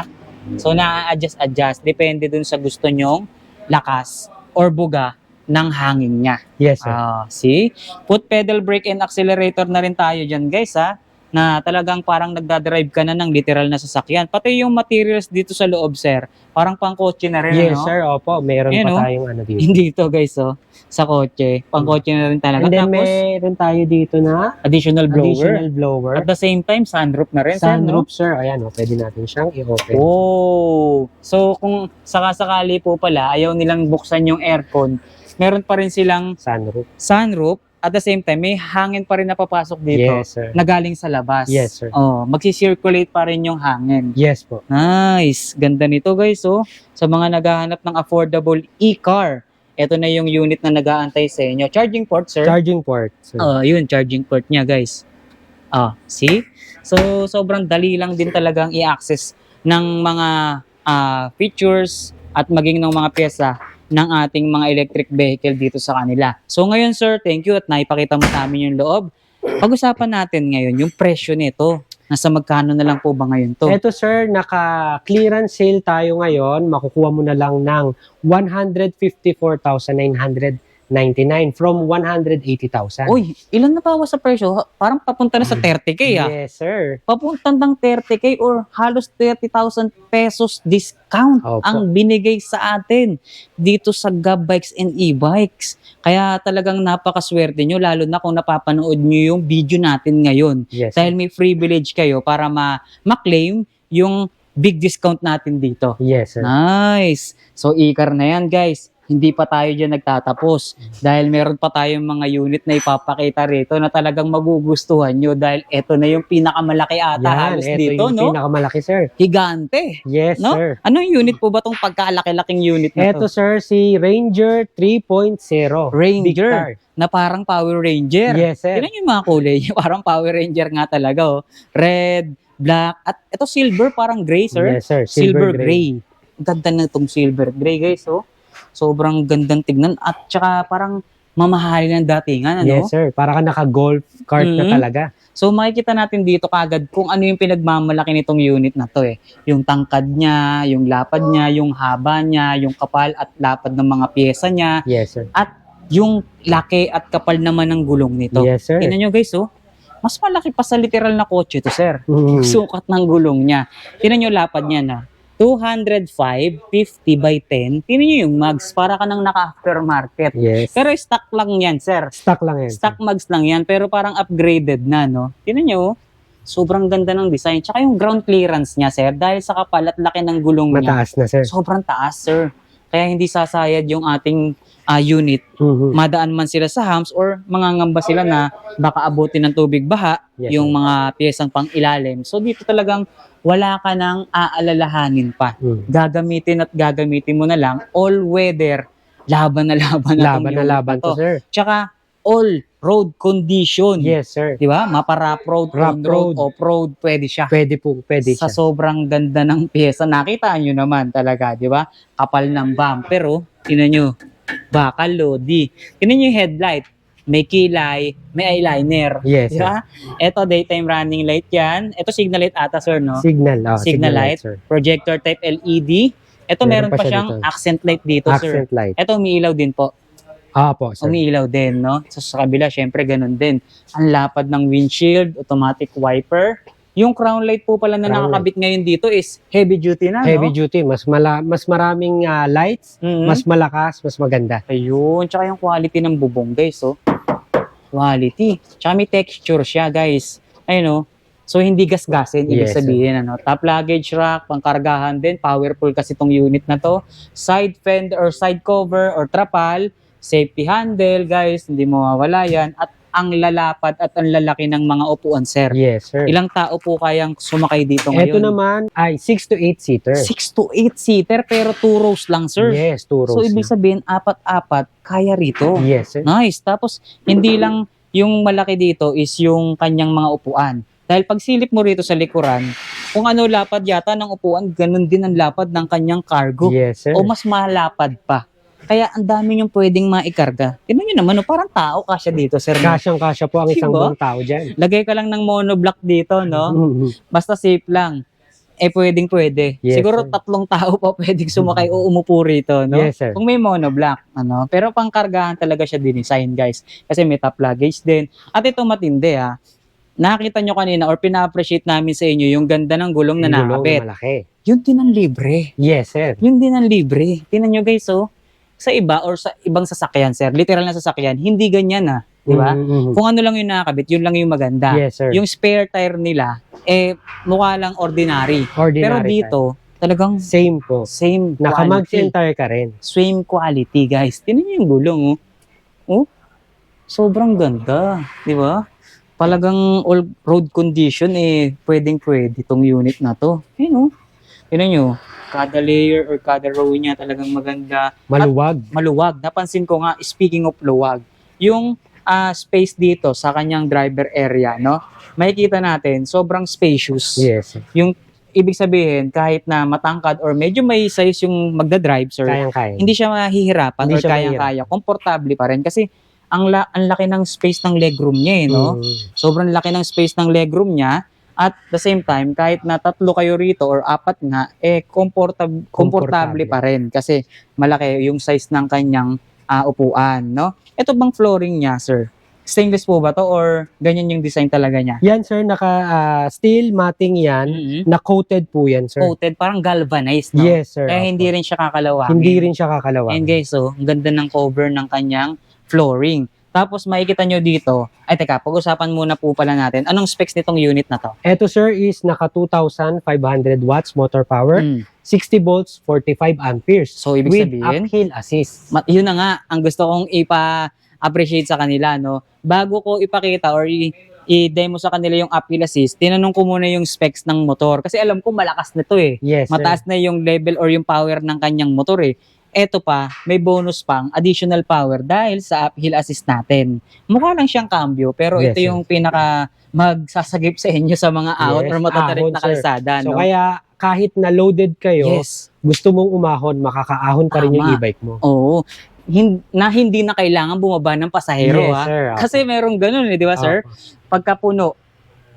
So, na-adjust. Depende dun sa gusto nyong lakas or buga ng hangin niya. Yes, sir. See? Put pedal brake and accelerator na rin tayo dyan, guys, ha? Na talagang parang nagdadrive ka na ng literal na sasakyan. Pati yung materials dito sa loob, sir, parang pang-kotse na rin, Yes, ano? sir. Opo, meron Ayan, pa oh. tayong ano dito. Dito, guys, oh, sa kotse. Pang-kotse na rin talaga. And then, Tapos, meron tayo dito na additional blower. additional blower. At the same time, sunroof na rin, Sunroof, sir. Ayan, oh, pwede natin siyang i-open. Oh! So, kung sakasakali po pala, ayaw nilang buksan yung aircon, meron pa rin silang Sunroof. sunroof. At the same time, may hangin pa rin na papasok dito Yes, sir. na galing sa labas. Yes, sir. Oh, magsi-circulate pa rin yung hangin. Yes po. Nice. Ganda nito, guys, oh. Sa mga naghahanap ng affordable e-car, ito na yung unit na nag-aantay sa inyo. Charging port, sir. Charging port, sir. Yun, charging port niya, guys. See? So, sobrang dali lang din talagang i-access ng mga features at maging ng mga pyesa ng ating mga electric vehicle dito sa kanila. So, ngayon, sir, thank you at naipakita mo sa amin yung loob. Pag-usapan natin ngayon yung presyo nito. Nasa magkano na lang po ba ngayon to? Ito, sir, naka-clearance sale tayo ngayon. Makukuha mo na lang ng 154,999 from 180,000. Uy, ilan na bawas sa presyo? Parang papunta na sa 30K, ah. Yes, sir. Papunta ng 30K or halos 30,000 pesos discount Opo. ang binigay sa atin dito sa Gab Bikes and E-Bikes. Kaya talagang napakaswerte nyo, lalo na kung napapanood nyo yung video natin ngayon. Yes, Dahil sir. may privilege kayo para ma-claim yung big discount natin dito. Yes, sir. Nice! So, e-car na yan, guys. Hindi pa tayo dyan nagtatapos dahil meron pa tayong mga unit na ipapakita rito na talagang magugustuhan nyo dahil ito na yung pinakamalaki ata halos ito dito, yung no? pinakamalaki, sir. Higante. Yes, No? sir. Anong unit po ba tong pagkalaki-laking unit na Ito, to? sir, si Ranger 3.0. Ranger. Big car. Na parang Power Ranger. Yes, sir. Tignan yung mga kulay. Parang Power Ranger nga talaga, oh. Red, black, at ito silver, parang gray, sir. Yes, sir. Silver gray. Ang ganda na itong silver gray, guys, oh. Sobrang gandang tignan at saka parang mamahalin ng datingan, ano? Yes, sir. Para ka naka-golf cart na Mhm. talaga. So makikita natin dito kagad kung ano yung pinagmamalaki nitong unit na to, eh. Yung tangkad niya, yung lapad niya, yung haba niya, yung kapal at lapad ng mga pyesa niya, Yes, sir. at yung laki at kapal naman ng gulong nito. Yes, sir. Tingnan nyo, guys, oh. Mas malaki pa sa literal na kotse to, sir. Mhm. Sukat ng gulong niya. Tingnan nyo lapad niya na. 205/50 by 10. Tingnan nyo yung mugs. Para ka nang naka-aftermarket. Yes. Pero stock lang yan, sir. Stock lang yan. Stock mugs lang yan, pero parang upgraded na, no? Tingnan nyo, sobrang ganda ng design. Tsaka yung ground clearance niya, sir, dahil sa kapal at laki ng gulong niya, Mataas na, sir. sobrang taas, sir. Kaya hindi sasayad yung ating unit. Mhm. Madaan man sila sa humps or mangangamba sila na baka abutin ng tubig baha, Yes, yung sir. mga piyesang pang ilalim. So dito talagang wala ka nang aalalahanin pa. Mhm. Gagamitin mo na lang all weather. Laban na laban na tong Laban na unit laban to. to, sir. Tsaka all road condition. Yes, sir. Di ba? Mapa rough road, Rough on road, road. off-road, pwede siya. Pwede Sa siya. sobrang ganda ng pyesa, nakita nyo naman talaga, di ba? Kapal ng bumper, oh. Tingnan nyo. Bakal, lodi. Tingnan nyo yung headlight. May kilay, may eyeliner. Yes, Di ba? Ito, daytime running light yan. Ito, signal light ata, sir, no? Signal, Signal light. sir. Projector type LED. Ito, meron Meron pa pa siya siyang dito. accent light dito, sir. Accent light. Ito, umiilaw din po. Po, sir. Umiilaw din, no? So, sa kabila, syempre, ganun din. Ang lapad ng windshield, automatic wiper. Yung crown light po pala na Crown nakakabit ngayon dito is heavy duty na, Heavy no? duty, mas maraming lights, Mhm. mas malakas, mas maganda. Ayun, tsaka yung quality ng bubong, guys, oh. Quality. Tsaka may texture siya, guys. Ayun, oh. So, hindi gasgasin, ibig Yes, sir. sabihin, ano. Top luggage rack, pangkargahan din. Powerful kasi tong unit na to. Side fender or side cover or trapal. Safety handle, guys. Hindi mawawala yan. At ang lalapad at ang lalaki ng mga upuan, sir. Yes, sir. Ilang tao po kayang sumakay dito ngayon? Ito naman ay 6 to 8 seater. 6 to 8 seater pero 2 rows lang, sir. Yes, 2 rows. So, ibig sabihin, 4-4, kaya rito. Yes, sir. Nice. Tapos, hindi lang yung malaki dito is yung kanyang mga upuan. Dahil pag silip mo rito sa likuran, kung ano lapad yata ng upuan, ganun din ang lapad ng kanyang cargo. Yes, sir. O mas malapad pa. Kaya ang dami yung pwedeng maikarga. Tingnan nyo naman, no, parang tao kasya dito, sir. No? Kasyang-kasya po ang isang Diba? buong tao dyan. Lagay ka lang ng monoblock dito, no? Mhm. Basta safe lang. Pwedeng-pwede. Yes, Siguro sir. 3 tao pa pwedeng sumakay o umupo rito, no? Yes, sir. Kung may monoblock, ano? Pero pangkargahan talaga siya dinesign, guys. Kasi may top luggage din. At ito matindi, ha? Nakita nyo kanina or pina-appreciate namin sa inyo yung ganda ng gulong na Yung gulong nakakabit. malaki. Yun din ang libre. Yes, sir. Yun din ang libre. Tingnan nyo, guys, oh. Sa iba or sa ibang sasakyan, sir, literal na sasakyan, hindi ganyan, ha? Di ba? Mhm. Kung ano lang yung nakakabit, yun lang yung maganda. Yes, sir. Yung spare tire nila, mukha lang ordinary. Ordinary Pero type. dito, talagang Same po. same Naka-mags quality. entire ka rin. Same quality, guys. Tingnan niyo yung gulong, oh. Oh, sobrang ganda. Di ba? Talagang all road condition, pwedeng-pwede itong unit na to. Ayun, oh. Tingnan nyo, kada layer or kada row niya talagang maganda. Maluwag. Maluwag. Napansin ko nga, speaking of luwag, yung space dito sa kanyang driver area, no? Makikita natin, sobrang spacious. Yes, sir. Yung ibig sabihin, kahit na matangkad or medyo may size yung magdadrive, sir, Kayang-kaya. hindi siya mahihirapan Hindi or siya kayang-kaya. Komportable pa rin kasi ang laki ng space ng legroom niya, no? Mhm. Sobrang laki ng space ng legroom niya. At the same time, kahit na 3 kayo rito or 4 nga, komportable pa rin kasi malaki yung size ng kanyang upuan, no? Ito bang flooring niya, sir? Stainless po ba to or ganyan yung design talaga niya? Yan, sir. Steel matting yan. Mhm. Na-coated po yan, sir. Coated, parang galvanized, no? Yes, sir. Kaya hindi rin siya kakalawangin. Hindi rin siya kakalawang. And guys, so, ang ganda ng cover ng kanyang flooring. Tapos makikita nyo dito, teka, pag-usapan muna po pala natin, anong specs nitong unit na to? Ito, sir, is naka 2,500 watts motor power, Mm. 60 volts, 45 amperes. So, ibig with sabihin, uphill assist. yun na nga, ang gusto kong ipa-appreciate sa kanila, no? Bago ko ipakita or i-demo sa kanila yung uphill assist, tinanong ko muna yung specs ng motor. Kasi alam ko malakas na to eh. Yes, sir. Mataas na yung level or yung power ng kanyang motor eh. Eto pa, may bonus pang additional power dahil sa uphill assist natin. Mukha lang siyang cambio, pero Yes, ito sir. yung pinaka magsasagip sa inyo sa mga ahon Yes, or matatarik ahon, na sir. kalsada, So, no? kaya kahit na loaded kayo, Yes. gusto mong umahon, makakaahon pa rin yung Tama. e-bike mo. Oo. Hindi na kailangan bumaba ng pasahero, Yes, ha? sir. Kasi merong ganun di ba, sir? Opo. Pagka puno,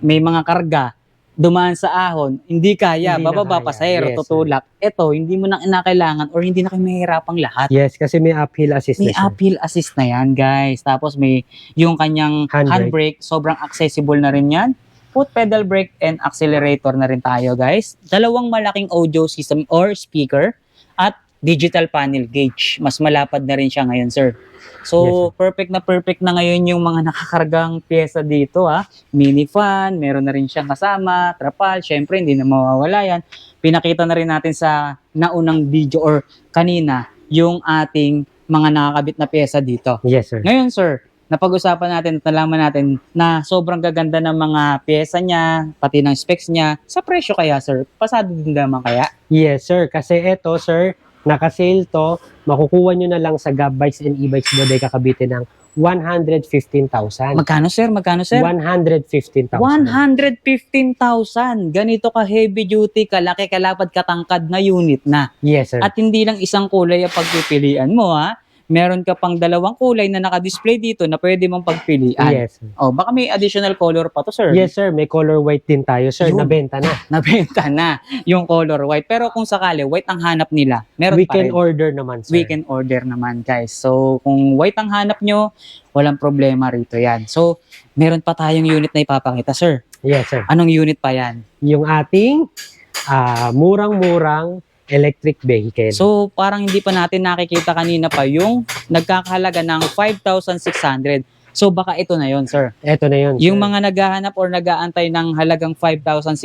may mga karga, dumaan sa ahon, hindi kaya, Hindi na bababa kaya. pasahero, Yes, sir. tutulak. Ito, hindi mo na kinakailangan or hindi na kayo mahihirapang lahat. Yes, kasi may uphill assist May na siya. uphill assist na yan, guys. Tapos may yung kanyang Handbrake. handbrake, sobrang accessible na rin yan. Foot pedal brake and accelerator na rin tayo, guys. Dalawang malaking audio system or speaker at digital panel gauge. Mas malapad na rin siya ngayon, sir. So, perfect na ngayon yung mga nakakargang pyesa dito, ha. Mini fan, meron na rin siyang kasama, trapal, syempre hindi na mawawala yan. Pinakita na rin natin sa naunang video or kanina yung ating mga nakakabit na pyesa dito. Yes, sir. Ngayon, sir, napag-usapan natin at nalaman natin na sobrang gaganda ng mga pyesa niya, pati ng specs niya. Sa presyo kaya, sir? Pasado din naman kaya? Yes, sir. Kasi eto, sir, naka-sale to, makukuha nyo na lang sa Gab Bikes and E-Bikes Bodega Cavite ng 115,000. Magkano sir? Magkano sir? 115,000. 115,000. Ganito ka heavy duty, kalaki, kalapad, katangkad na unit na. Yes, sir. At hindi lang isang kulay ang pagpipilian mo ha. Meron ka pang dalawang kulay na naka-display dito na pwede mong pagpilian. Yes, sir. Oh, baka may additional color pa to, sir. Yes, sir. May color white din tayo, sir. Yun. Nabenta na. Nabenta na yung color white. Pero kung sakali, white ang hanap nila, meron We pa can rin. order naman, sir. We can order naman, guys. So, kung white ang hanap nyo, walang problema rito yan. So, meron pa tayong unit na ipapakita, sir. Yes, sir. Anong unit pa yan? Yung ating murang-murang electric vehicle. So, parang hindi pa natin nakikita kanina pa yung nagkakahalaga ng 5,600. So, baka ito na yon sir. Ito na yun, Yung sir. mga naghahanap or nag-aantay ng halagang 5,600,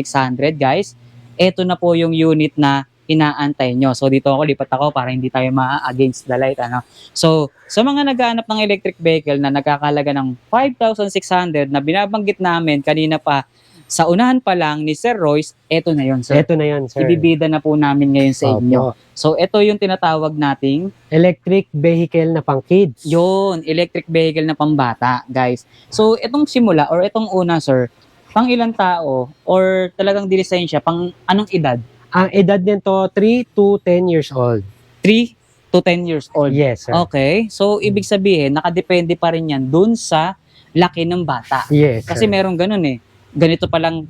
guys, ito na po yung unit na inaantay nyo. So, dito ako, lipat ako para hindi tayo ma-against the light. Ano? So, sa mga naghahanap ng electric vehicle na nagkakahalaga ng 5,600 na binabanggit namin kanina pa, sa unahan pa lang ni Sir Royce, ito na yon sir. Ito na yun, sir. Ibibida na po namin ngayon sa inyo. Opo. So, ito yung tinatawag nating Electric vehicle na pang kids. yun, electric vehicle na pambata, guys. So, itong simula or itong una, sir, pang ilang tao or talagang dinesign siya, pang anong edad? Ang edad nito, 3 to 10 years old. 3 to 10 years old. Yes, sir. Okay. So, ibig sabihin, nakadepende pa rin yan dun sa laki ng bata. Yes, Kasi sir. merong ganun eh. Ganito pa lang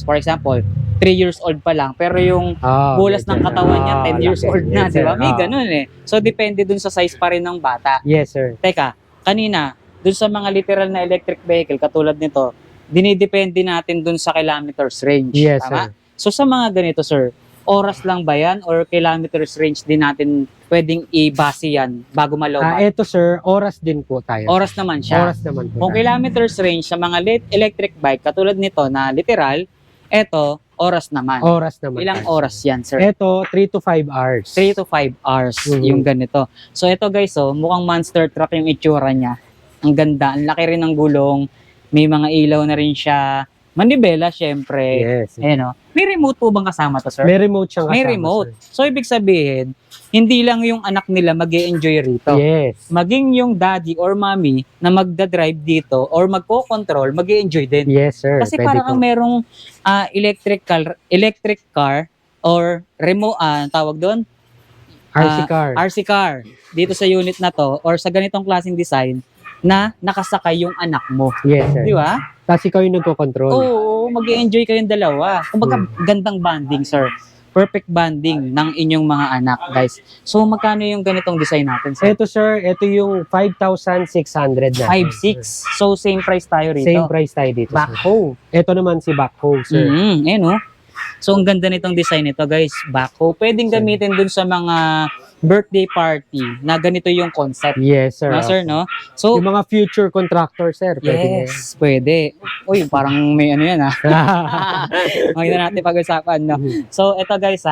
for example, 3 years old pa lang, pero yung bulas ng katawan niya, 10 years old na, di ba? May ganun eh. So, depende dun sa size pa rin ng bata. Yes, sir. Teka, kanina, dun sa mga literal na electric vehicle, katulad nito, dinidepende natin dun sa kilometers range. Yes, Tama? sir. So, sa mga ganito, sir, oras lang ba yan or kilometers range din natin pwedeng i-base yan bago malooban? Ito, sir, oras din po tayo. Oras naman siya. Oras naman po. Kung tayo. kilometers range sa mga electric bike, katulad nito na literal, eto, oras naman. Oras naman. Ilang tayo. oras yan, sir? Ito, 3 to 5 hours. 3 to 5 hours Mhm. yung ganito. So ito guys, mukhang monster truck yung itsura niya. Ang ganda, ang laki rin ng gulong, may mga ilaw na rin siya. Manibela, syempre. Yes. Ayan, may remote po bang kasama to, sir? May remote siyang kasama, May remote. sir. So ibig sabihin, hindi lang yung anak nila mag-e-enjoy rito. Yes. Maging yung daddy or mommy na magda-drive dito or magko-control, mag-e-enjoy din. Yes, sir. Kasi Pwede parang po. merong electric car or remote, tawag doon, RC car. RC car dito sa unit na to or sa ganitong klaseng design na nakasakay yung anak mo. Yes, sir. Di ba? Tapos ikaw yung nagko-control. Oo, mag-enjoy kayong dalawa. Kumbaga, gandang bonding, sir. Perfect bonding ng inyong mga anak, guys. So, magkano yung ganitong design natin, sir? Ito, sir, ito yung 5,600 na. 5,600. So, same price tayo rito. Same price tayo dito, sir. Backhoe. Ito naman si backhoe, sir. Ayun, So, ang ganda nitong design nito, guys. Backhoe. Pwedeng gamitin dun sa mga birthday party na ganito yung concept. Yes, sir. No, sir, no? So, Yung mga future contractor, sir. Pwede yes, pwede. Uy, parang may ano yan, ha? Maganda natin pag-usapan, no? So, ito guys,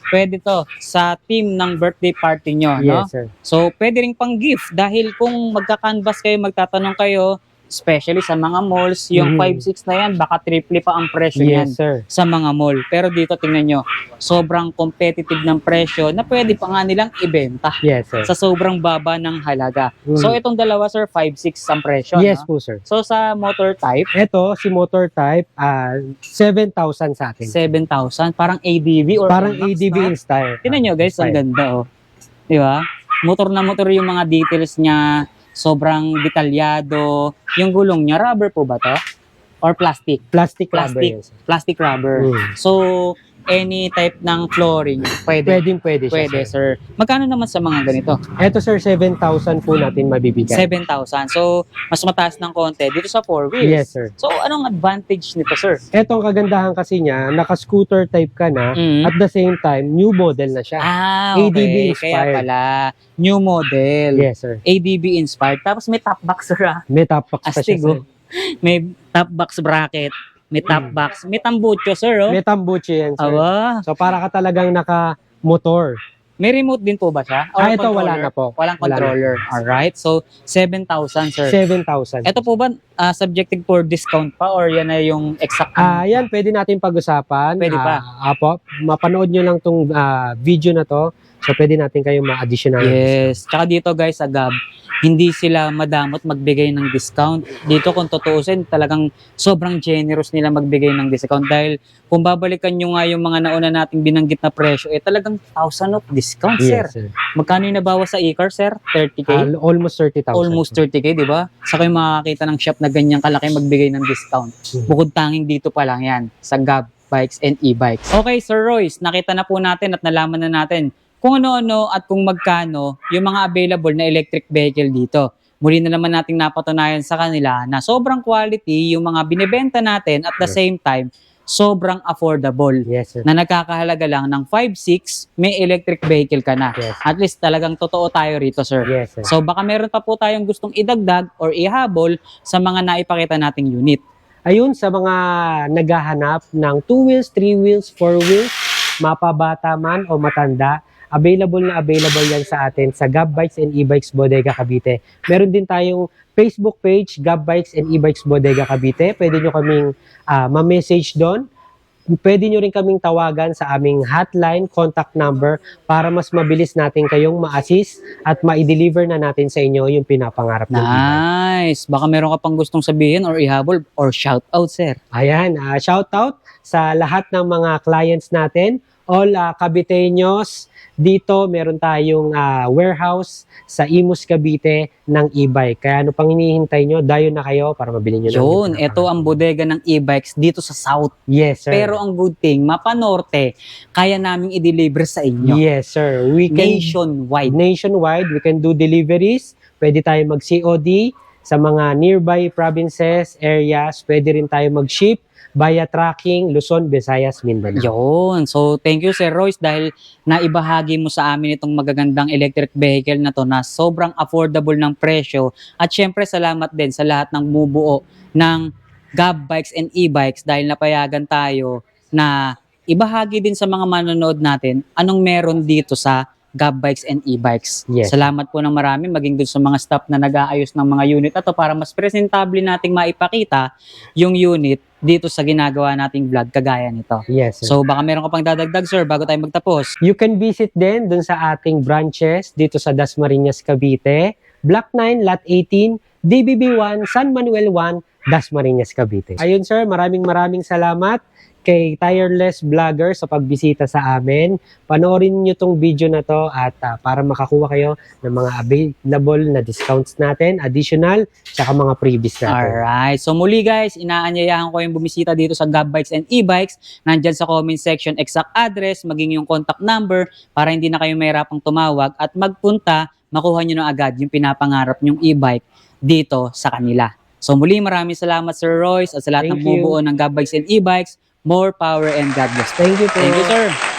pwede to sa team ng birthday party nyo, no? Yes, sir. So, pwede rin pang gift dahil kung magka-canvas kayo, magtatanong kayo, especially sa mga malls, yung 5,600 na yan, baka triple pa ang presyo niyan Yes, sir. sa mga mall. Pero dito, tingnan nyo, sobrang competitive ng presyo na pwede pa nga nilang ibenta Yes, sir. sa sobrang baba ng halaga. So, itong dalawa, sir, 5,600 ang presyo, Yes no? po, sir. So, sa motor type, Ito, si motor type, 7,000 sa atin. 7,000. Parang ADV or Parang Max, ADV no? in-style. Tingnan nyo guys, ang ganda oh. Di ba? Motor na motor yung mga details niya. Sobrang detalyado. Yung gulong niya, rubber po ba to? Or plastic? Plastic Plastic. rubber. Yes, sir. Plastic rubber. So, any type ng flooring, pwede. Pwede siya, Pwede, sir. Magkano naman sa mga ganito? Ito, sir, 7,000 po natin mabibigyan. 7,000. So, mas mataas ng konti dito sa 4 wheels. Yes, sir. So, anong advantage nito, sir? Ito, ang kagandahan kasi niya, naka-scooter type ka na, Mm. at the same time, new model na siya. Okay. ADB Kaya inspired. pala, new model. Yes, sir. ADB inspired. Tapos may top box, sir. May top box pa siya, Astig, sir. oh. May top box bracket. May top box. May tambucho, sir, oh. May tambucho yan, sir. Awa. So, para ka talagang naka-motor. May remote din po ba siya? Or Ito, wala controller? na po. Walang Wala na. controller. Alright. So, 7,000, sir. 7,000. Ito po ba subjected for discount pa or yan na yung exact? Yan, pwede natin pag-usapan. Pwede pa. Apo, mapanood nyo lang tong video na to. So, pwede natin kayong ma-additional. Yes. Tsaka dito guys, sa Gab, hindi sila madamot magbigay ng discount. Dito kung tutuusin, talagang sobrang generous nila magbigay ng discount dahil kung babalikan nyo nga yung mga nauna nating binanggit na presyo, talagang 1,000 of discount, sir. Yes, sir. Magkano yung nabawas sa e-car, sir? 30K? Almost 30,000. Almost 30K, di ba? Saka yung makakita ng shop na ganyang kalaki magbigay ng discount. Bukod tanging dito pa lang yan, sa Gab Bikes and E-Bikes. Okay, Sir Royce, nakita na po natin at nalaman na natin kung ano-ano at kung magkano yung mga available na electric vehicle dito. Muli na naman nating napatunayan sa kanila na sobrang quality yung mga binibenta natin at the same time, sobrang affordable. Yes, sir. Na nagkakahalaga lang ng 5,600, may electric vehicle ka na. Yes. At least talagang totoo tayo rito, sir. Yes, sir. So baka meron pa po tayong gustong idagdag or ihabol sa mga naipakita nating unit. Ayun, sa mga naghahanap ng 2 wheels, 3 wheels, 4 wheels, mapabata man o matanda, available yan sa atin sa Gab Bikes and E-Bikes Bodega Cavite. Meron din tayong Facebook page, Gab Bikes and E-Bikes Bodega Cavite. Pwede nyo kaming ma-message doon. Pwede nyo rin kaming tawagan sa aming hotline, contact number para mas mabilis natin kayong ma-assist at ma-deliver na natin sa inyo yung pinapangarap ng e-bike. Nice! Baka meron ka pang gustong sabihin or ihabol or shout out, sir. Ayan, shout out sa lahat ng mga clients natin, all Caviteños. Dito meron tayong warehouse sa Imus Cavite ng e-bike. Kaya ano pang hinihintay nyo, dayo na kayo para mabili nyo. Yun, ito ang bodega ng e-bikes dito sa South. Yes, sir. Pero ang good thing, mapanorte, kaya namin i-deliver sa inyo. Yes, sir. We can nationwide, we can do deliveries. Pwede tayo mag-COD sa mga nearby provinces, areas. Pwede rin tayo mag-ship via tracking, Luzon, Visayas, Mindanao. Yun. So, thank you, Sir Royce, dahil naibahagi mo sa amin itong magagandang electric vehicle na to na sobrang affordable ng presyo. At syempre, salamat din sa lahat ng bumubuo ng Gab Bikes and E-Bikes dahil napayagan tayo na ibahagi din sa mga manonood natin anong meron dito sa Gab Bikes and E-Bikes. Yes. Salamat po ng marami maging dun sa mga staff na nag-aayos ng mga unit na to para mas presentable nating maipakita yung unit dito sa ginagawa nating vlog kagaya nito. Yes, sir. So baka meron ka pang dadagdag, sir, bago tayo magtapos. You can visit din dun sa ating branches dito sa Dasmariñas, Cavite, Block 9, Lot 18, DBB 1, San Manuel 1, Dasmariñas, Cavite. Ayun, sir, maraming salamat kay Tireless Vlogger sa pagbisita sa amin. Panoorin nyo tong video na to at para makakuha kayo ng mga available na discounts natin, additional, tsaka mga freebies natin. Alright. So muli guys, inaanyayahan ko yung bumisita dito sa Gab Bikes and E-Bikes. Nandyan sa comment section exact address, maging yung contact number para hindi na kayo mahirapang tumawag at magpunta, makuha nyo na agad yung pinapangarap nyong e-bike dito sa kanila. So muli maraming salamat Sir Royce at sa lahat ng Thank you. bumubuo ng Gab Bikes and E-Bikes. More power and God bless. Thank you po. Thank you, sir.